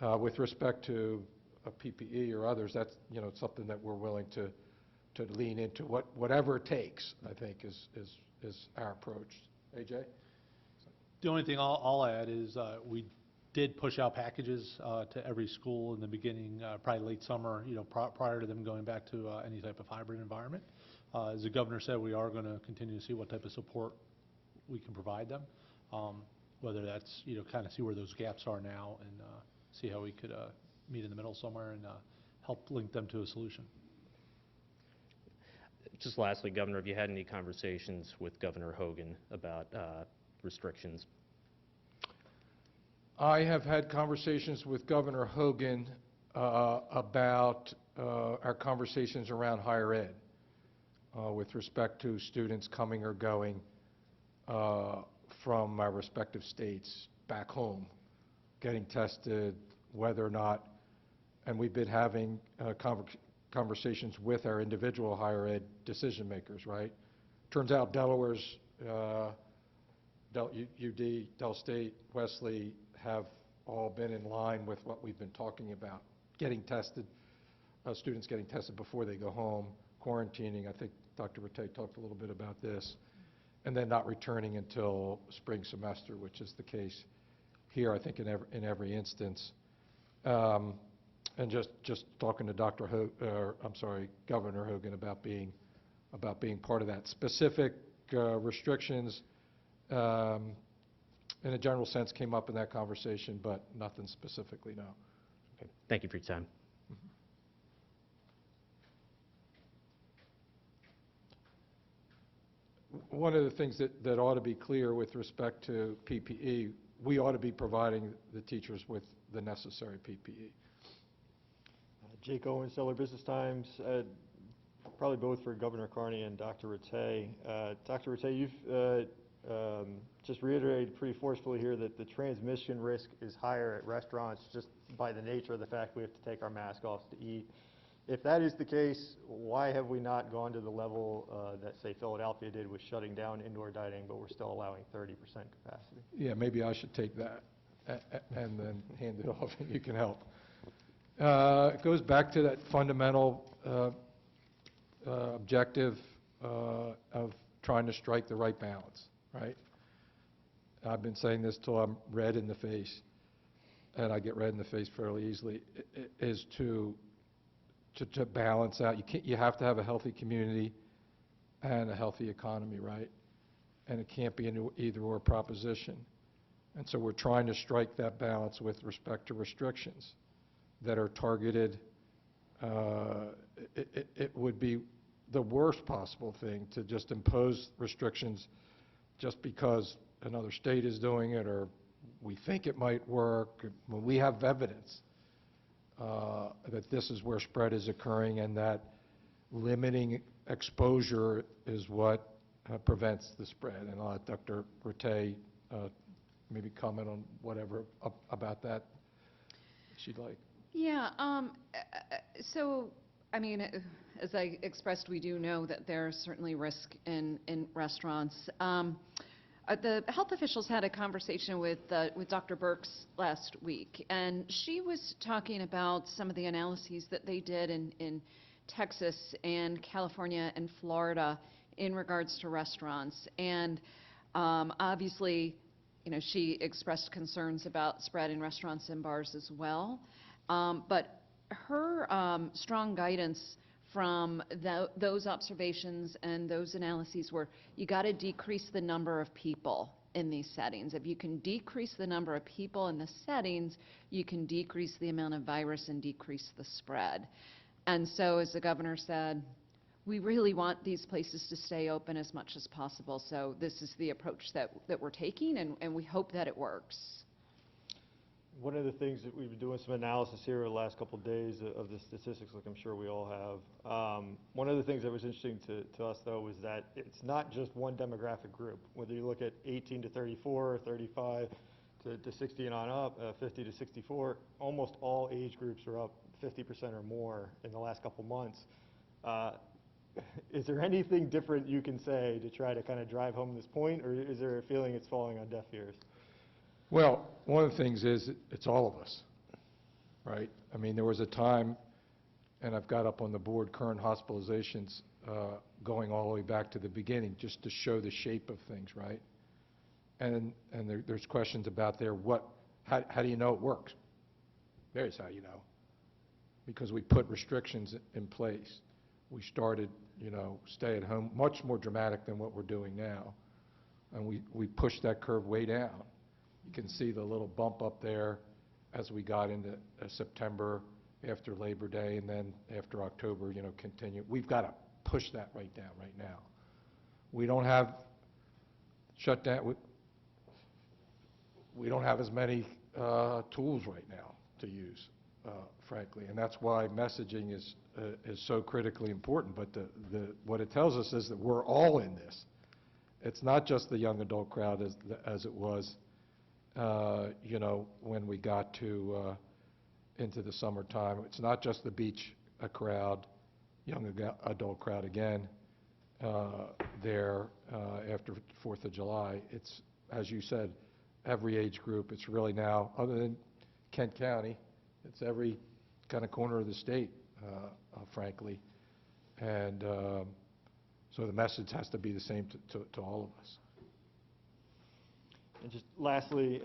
With respect to PPE or others, that's something that we're willing to lean into. Whatever it takes, I think, is our approach. AJ? The only thing I'll add is we did push out packages to every school in the beginning, probably late summer, prior to them going back to any type of hybrid environment. As the governor said, we are going to continue to see what type of support we can provide them, whether that's, kind of see where those gaps are now and see how we could meet in the middle somewhere and help link them to a solution. Just lastly, Governor, have you had any conversations with Governor Hogan about restrictions? I have had conversations with Governor Hogan about our conversations around higher ed with respect to students coming or going from our respective states back home, getting tested, whether or not, and we've been having conversations with our individual higher ed decision makers, right? Turns out Delaware's, UD, Del State, Wesley have all been in line with what we've been talking about, getting tested, students getting tested before they go home, quarantining. I think Dr. Rattay talked a little bit about this, and then not returning until spring semester, which is the case here, I think, in every instance. And just talking to Governor Hogan about being part of that. Specific restrictions, in a general sense, came up in that conversation, but nothing specifically, no. Okay. Thank you for your time. One of the things that ought to be clear with respect to PPE, we ought to be providing the teachers with the necessary PPE. Jake Owen, Stellar Business Times, probably both for Governor Carney and Dr. Rattay. Dr. Rattay, you've just reiterated pretty forcefully here that the transmission risk is higher at restaurants just by the nature of the fact we have to take our mask off to eat. If that is the case, why have we not gone to the level that, say, Philadelphia did with shutting down indoor dining, but we're still allowing 30% capacity? Yeah, maybe I should take that and then hand it off and you can help. It goes back to that fundamental objective of trying to strike the right balance, right? I've been saying this till I'm red in the face, and I get red in the face fairly easily, is to balance out. You have to have a healthy community and a healthy economy, right? And it can't be an either-or proposition. And so we're trying to strike that balance with respect to restrictions that are targeted. It would be the worst possible thing to just impose restrictions just because another state is doing it or we think it might work, when we have evidence that this is where spread is occurring and that limiting exposure is what prevents the spread. And I'll let Dr. Rattay maybe comment on whatever about that she'd like. Yeah, so, I mean, as I expressed, we do know that there's certainly risk in restaurants. The health officials had a conversation with Dr. Birx last week, and she was talking about some of the analyses that they did in Texas and California and Florida in regards to restaurants. And obviously, you know, she expressed concerns about spread in restaurants and bars as well. But her strong guidance from those observations and those analyses were you got to decrease the number of people in these settings. If you can decrease the number of people in the settings, you can decrease the amount of virus and decrease the spread. And so, as the governor said, we really want these places to stay open as much as possible. So this is the approach that we're taking, and we hope that it works. One of the things that we've been doing some analysis here over the last couple of days of the statistics, like I'm sure we all have. One of the things that was interesting to us, though, was that it's not just one demographic group. Whether you look at 18 to 34, 35 to 60 and on up, 50 to 64, almost all age groups are up 50% or more in the last couple months. Is there anything different you can say to try to kind of drive home this point, or is there a feeling it's falling on deaf ears? Well, one of the things is it's all of us, right? I mean, there was a time, and I've got up on the board current hospitalizations going all the way back to the beginning just to show the shape of things, right? And there's questions about there, how do you know it works? There's how you know. Because we put restrictions in place. We started, you know, stay at home, much more dramatic than what we're doing now. And we pushed that curve way down. You can see the little bump up there as we got into September after Labor Day, and then after October, you know, continue. We've got to push that right down right now. We don't have shut down. We don't have as many tools right now to use, frankly, and that's why messaging is so critically important. But what it tells us is that we're all in this. It's not just the young adult crowd as it was, you know, when we got to into the summertime. It's not just the beach crowd, young adult crowd again there after 4th of July. It's, as you said, every age group. It's really now, other than Kent County, it's every kind of corner of the state, frankly. And so the message has to be the same to all of us. And just lastly,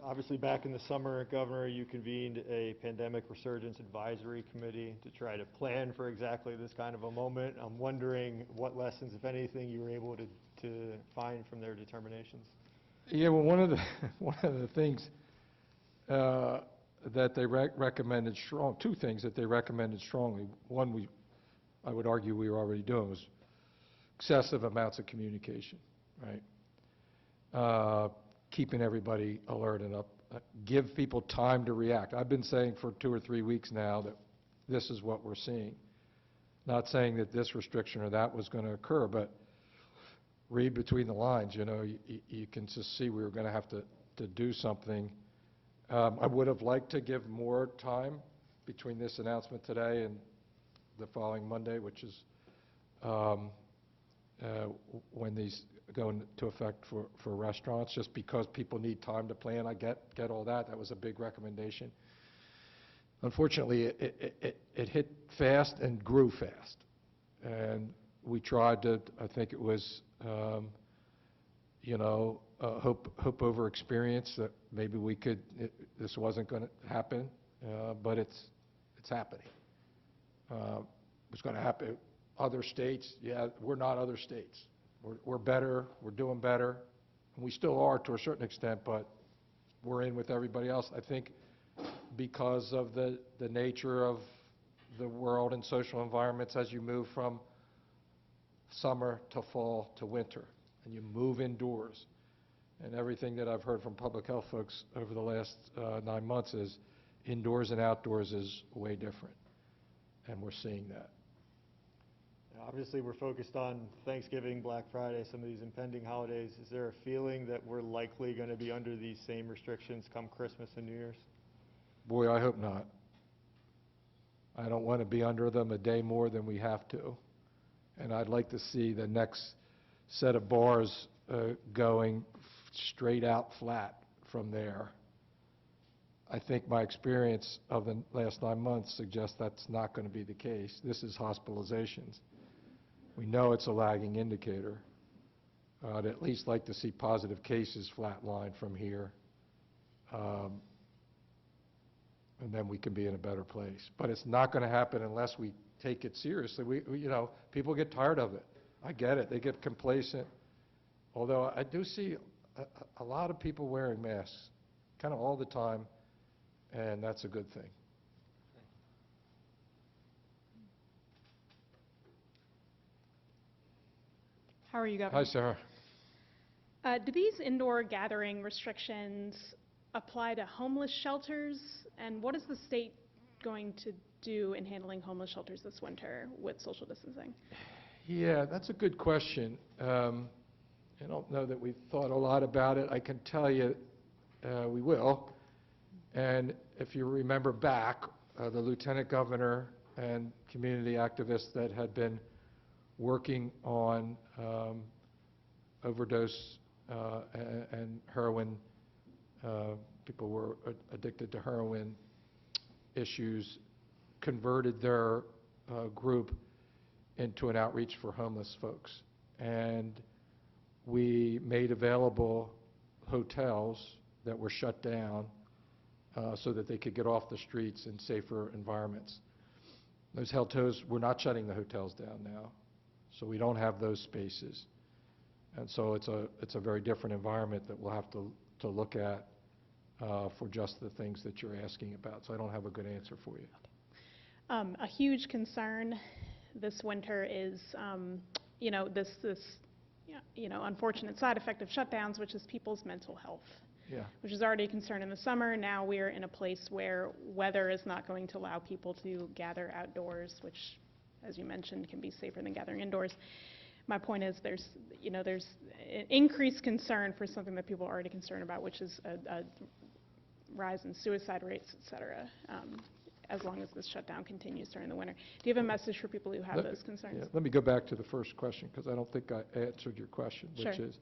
obviously back in the summer, Governor, you convened a pandemic resurgence advisory committee to try to plan for exactly this kind of a moment. I'm wondering what lessons, if anything, you were able to find from their determinations. Yeah, well, one of the things that they recommended two things that they recommended strongly. One, I would argue we were already doing, was excessive amounts of communication, right? Keeping everybody alert and up, give people time to react. I've been saying for 2 or 3 weeks now that this is what we're seeing. Not saying that this restriction or that was going to occur, but read between the lines. You know, you can just see we were going to have to do something. I would have liked to give more time between this announcement today and the following Monday, which is when these go into effect for restaurants, just because people need time to plan. I get all that. That was a big recommendation. Unfortunately, it hit fast and grew fast. And we tried to, I think it was, hope over experience that maybe we could, this wasn't going to happen, but it's happening. It's going to happen. Other states, yeah, we're not other states. We're better, we're doing better, and we still are to a certain extent, but we're in with everybody else. I think because of the nature of the world and social environments as you move from summer to fall to winter, and you move indoors. And everything that I've heard from public health folks over the last 9 months is indoors and outdoors is way different, and we're seeing that. Obviously, we're focused on Thanksgiving, Black Friday, some of these impending holidays. Is there a feeling that we're likely going to be under these same restrictions come Christmas and New Year's? Boy, I hope not. I don't want to be under them a day more than we have to. And I'd like to see the next set of bars going straight out flat from there. I think my experience of the last 9 months suggests that's not going to be the case. This is hospitalizations. We know it's a lagging indicator. I'd at least like to see positive cases flatline from here. And then we can be in a better place. But it's not going to happen unless we take it seriously. People get tired of it. I get it. They get complacent. Although I do see a lot of people wearing masks kind of all the time, and that's a good thing. How are you, Governor? Hi, Sarah. Do these indoor gathering restrictions apply to homeless shelters? And what is the state going to do in handling homeless shelters this winter with social distancing? Yeah, that's a good question. I don't know that we've thought a lot about it. I can tell you we will. And if you remember back, the lieutenant governor and community activists that had been working on overdose and heroin, people were addicted to heroin issues, converted their group into an outreach for homeless folks. And we made available hotels that were shut down so that they could get off the streets in safer environments. Those hotels, we're not shutting the hotels down now, so we don't have those spaces. And so it's a very different environment that we'll have to look at for just the things that you're asking about. So I don't have a good answer for you. A huge concern this winter is, this unfortunate side effect of shutdowns, which is people's mental health. Yeah. Which is already a concern in the summer. Now we're in a place where weather is not going to allow people to gather outdoors, which, as you mentioned, can be safer than gathering indoors. My point is there's an increased concern for something that people are already concerned about, which is a rise in suicide rates, et cetera, as long as this shutdown continues during the winter. Do you have a message for people who have those concerns? Yeah, let me go back to the first question, because I don't think I answered your question, Sure. which is,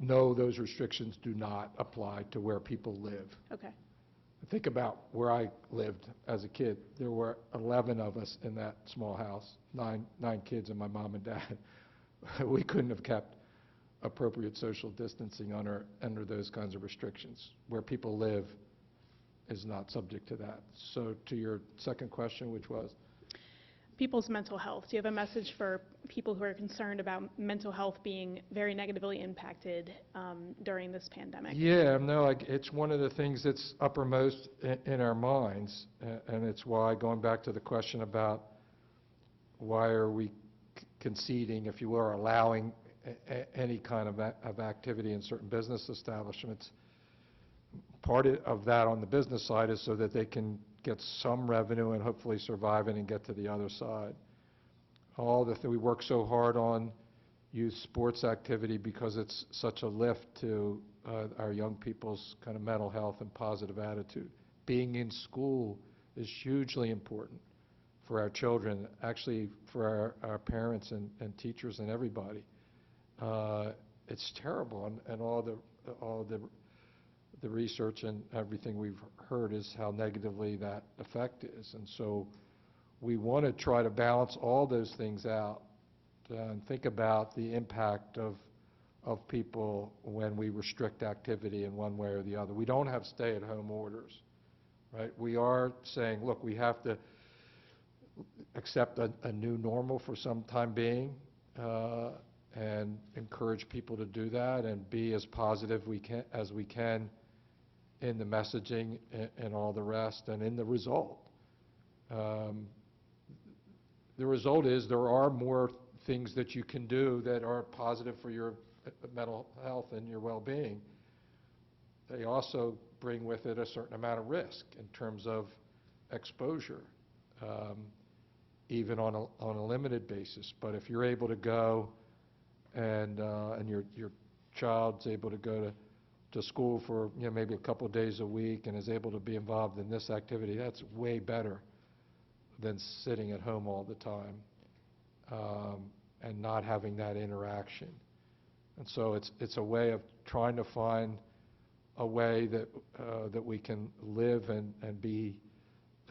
no, those restrictions do not apply to where people live. Okay. Think about where I lived as a kid. There were 11 of us in that small house, nine kids and my mom and dad. We couldn't have kept appropriate social distancing under those kinds of restrictions. Where people live is not subject to that. So to your second question, which was? People's mental health. Do you have a message for people who are concerned about mental health being very negatively impacted during this pandemic? Yeah, no, it's one of the things that's uppermost in our minds, and it's why, going back to the question about why are we conceding, if you will, or allowing any kind of activity in certain business establishments, part of that on the business side is so that they can get some revenue and hopefully survive it and get to the other side. We work so hard on youth sports activity because it's such a lift to our young people's kind of mental health and positive attitude. Being in school is hugely important for our children, actually for our parents and teachers and everybody. It's terrible, and all the research and everything we've heard is how negatively that effect is. And so we want to try to balance all those things out and think about the impact of people when we restrict activity in one way or the other. We don't have stay-at-home orders, right? We are saying, look, we have to accept a new normal for some time being, and encourage people to do that and be as positive as we can in the messaging and all the rest and in the result. The result is there are more things that you can do that are positive for your mental health and your well-being. They also bring with it a certain amount of risk in terms of exposure, even on a limited basis. But if you're able to go and your child's able to go to school for maybe a couple of days a week and is able to be involved in this activity, that's way better than sitting at home all the time and not having that interaction. And so it's a way of trying to find a way that we can live and be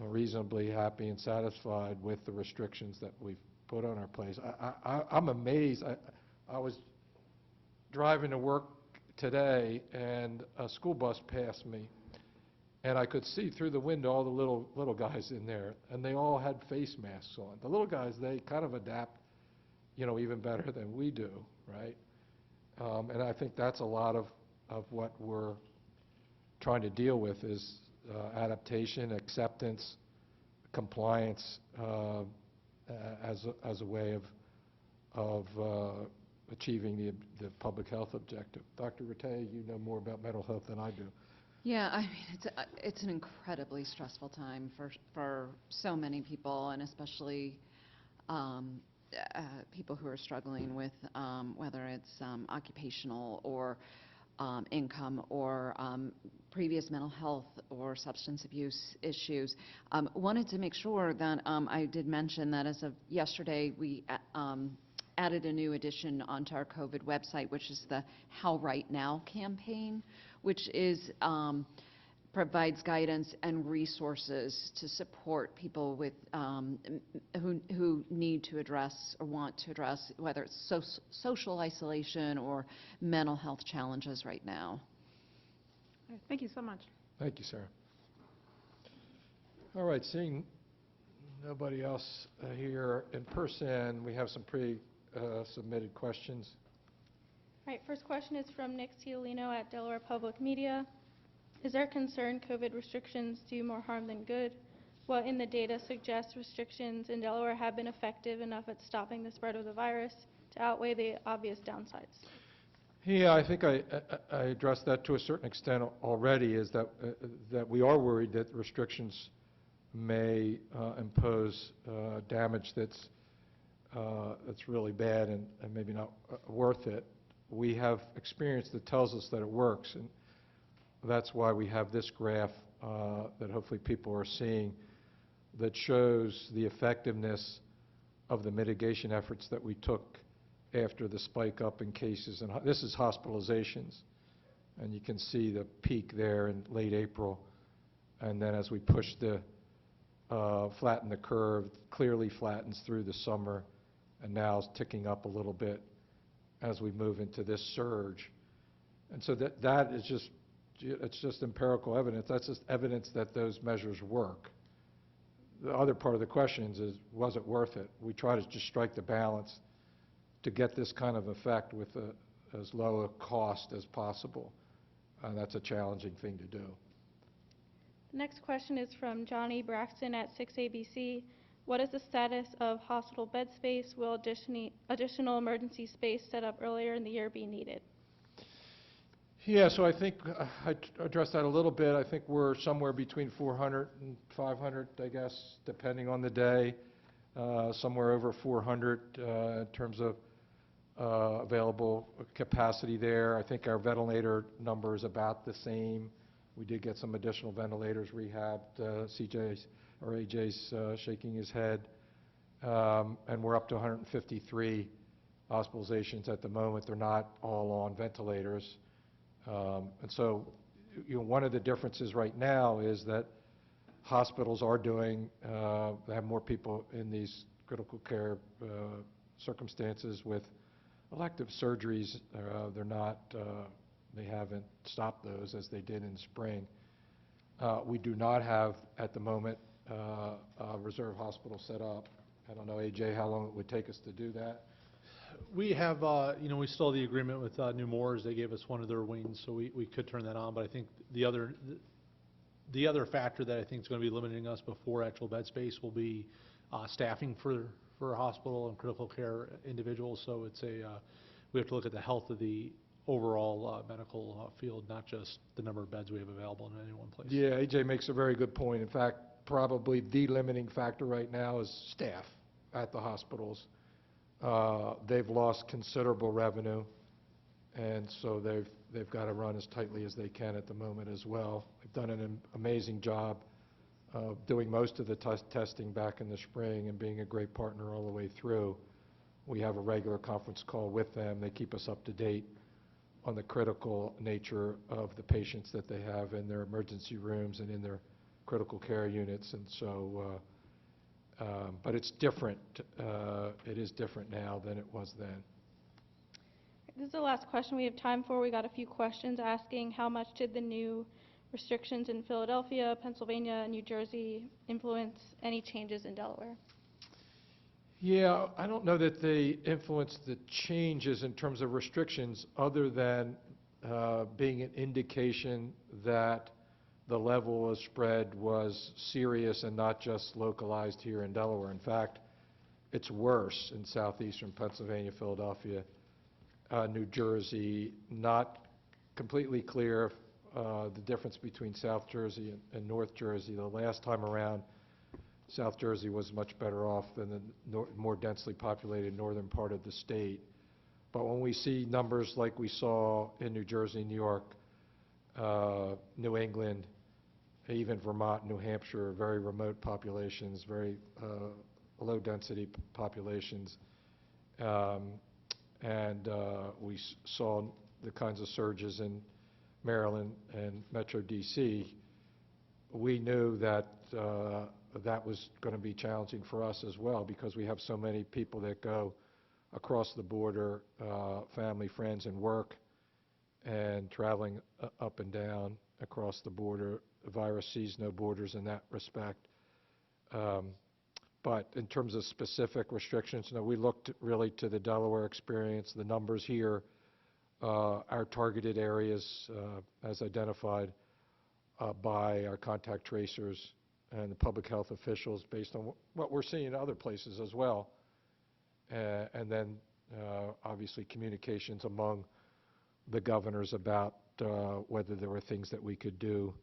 reasonably happy and satisfied with the restrictions that we've put on our place. I'm amazed. I was driving to work today, and a school bus passed me, and I could see through the window all the little guys in there, and they all had face masks on. The little guys, they kind of adapt, even better than we do, right? And I think that's a lot of what we're trying to deal with is adaptation, acceptance, compliance as a way of achieving the public health objective. Dr. Rattay, you know more about mental health than I do. Yeah, I mean, it's an incredibly stressful time for so many people, and especially people who are struggling with whether it's occupational or income or previous mental health or substance abuse issues. Wanted to make sure that I did mention that as of yesterday, we added a new addition onto our COVID website, which is the How Right Now campaign, which is provides guidance and resources to support people with who need to address or want to address whether it's social isolation or mental health challenges right now. All right, thank you so much. Thank you, Sarah. All right, seeing nobody else here in person, we have some pre-submitted questions. All right, first question is from Nick Ciolino at Delaware Public Media. Is there concern COVID restrictions do more harm than good? What in the data suggests restrictions in Delaware have been effective enough at stopping the spread of the virus to outweigh the obvious downsides? Yeah, I think I addressed that to a certain extent already, is that we are worried that restrictions may impose damage that's really bad and maybe not worth it. We have experience that tells us that it works, and that's why we have this graph that hopefully people are seeing that shows the effectiveness of the mitigation efforts that we took after the spike up in cases. And this is hospitalizations, and you can see the peak there in late April. And then as we push flatten the curve, clearly flattens through the summer, and now is ticking up a little bit as we move into this surge. And so that is just, it's just empirical evidence. That's just evidence that those measures work. The other part of the question is, was it worth it? We try to just strike the balance to get this kind of effect with as low a cost as possible. And that's a challenging thing to do. The next question is from Johnny Braxton at 6ABC. What is the status of hospital bed space? Will additional emergency space set up earlier in the year be needed? Yeah, so I think I addressed that a little bit. I think we're somewhere between 400 and 500, I guess, depending on the day. Somewhere over 400 in terms of available capacity there. I think our ventilator number is about the same. We did get some additional ventilators rehabbed. AJ's shaking his head. And we're up to 153 hospitalizations at the moment. They're not all on ventilators. And so one of the differences right now is that hospitals are doing, they have more people in these critical care circumstances with elective surgeries. They're not, they haven't stopped those as they did in spring. We do not have, at the moment, a reserve hospital set up. I don't know, AJ, how long it would take us to do that? We have, we still have the agreement with New Moors. They gave us one of their wings, so we could turn that on. But I think the other factor that I think is going to be limiting us before actual bed space will be staffing for a hospital and critical care individuals. So it's we have to look at the health of the overall medical field, not just the number of beds we have available in any one place. Yeah, AJ makes a very good point. In fact, probably the limiting factor right now is staff at the hospitals. They've lost considerable revenue, and so they've got to run as tightly as they can at the moment as well. They've done an amazing job of doing most of the testing back in the spring and being a great partner all the way through. We have a regular conference call with them. They keep us up to date on the critical nature of the patients that they have in their emergency rooms and in their critical care units, and so but it's different. It is different now than it was then. This is the last question we have time for. We got a few questions asking how much did the new restrictions in Philadelphia, Pennsylvania, New Jersey influence any changes in Delaware? Yeah, I don't know that they influenced the changes in terms of restrictions other than being an indication that the level of spread was serious and not just localized here in Delaware. In fact, it's worse in southeastern Pennsylvania, Philadelphia, New Jersey. Not completely clear the difference between South Jersey and North Jersey. The last time around, South Jersey was much better off than the more densely populated northern part of the state. But when we see numbers like we saw in New Jersey, New York, New England, even Vermont, New Hampshire, very remote populations, very low-density populations, and we saw the kinds of surges in Maryland and Metro D.C., we knew that that was going to be challenging for us as well, because we have so many people that go across the border, family, friends, and work, and traveling up and down across the border. The virus sees no borders in that respect. But in terms of specific restrictions, we looked really to the Delaware experience. The numbers here, our targeted areas as identified by our contact tracers and the public health officials based on what we're seeing in other places as well. And then obviously communications among the governors about whether there were things that we could do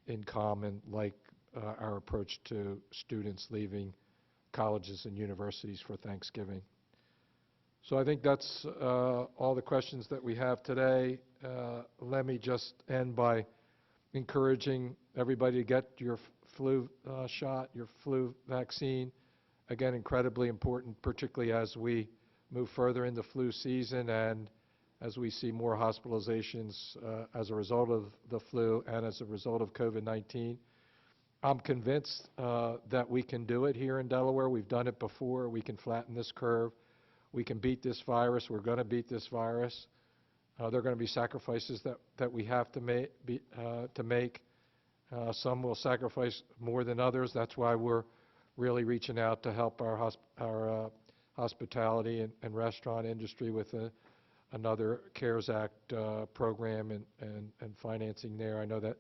in common, like our approach to students leaving colleges and universities for Thanksgiving. So I think that's all the questions that we have today. Let me just end by encouraging everybody to get your flu shot, your flu vaccine. Again, incredibly important, particularly as we move further into flu season and as we see more hospitalizations as a result of the flu and as a result of COVID-19. I'm convinced that we can do it here in Delaware. We've done it before. We can flatten this curve. We can beat this virus. We're going to beat this virus. There are going to be sacrifices that we have to make. Some will sacrifice more than others. That's why we're really reaching out to help our hospitality and restaurant industry with another CARES Act program and financing there. I know that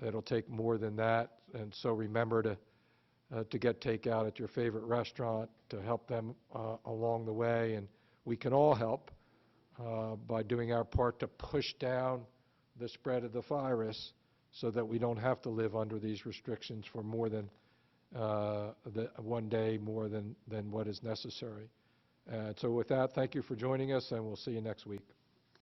it'll take more than that, and so remember to get takeout at your favorite restaurant, to help them along the way, and we can all help by doing our part to push down the spread of the virus so that we don't have to live under these restrictions for more than one day more than what is necessary. So with that, thank you for joining us, and we'll see you next week.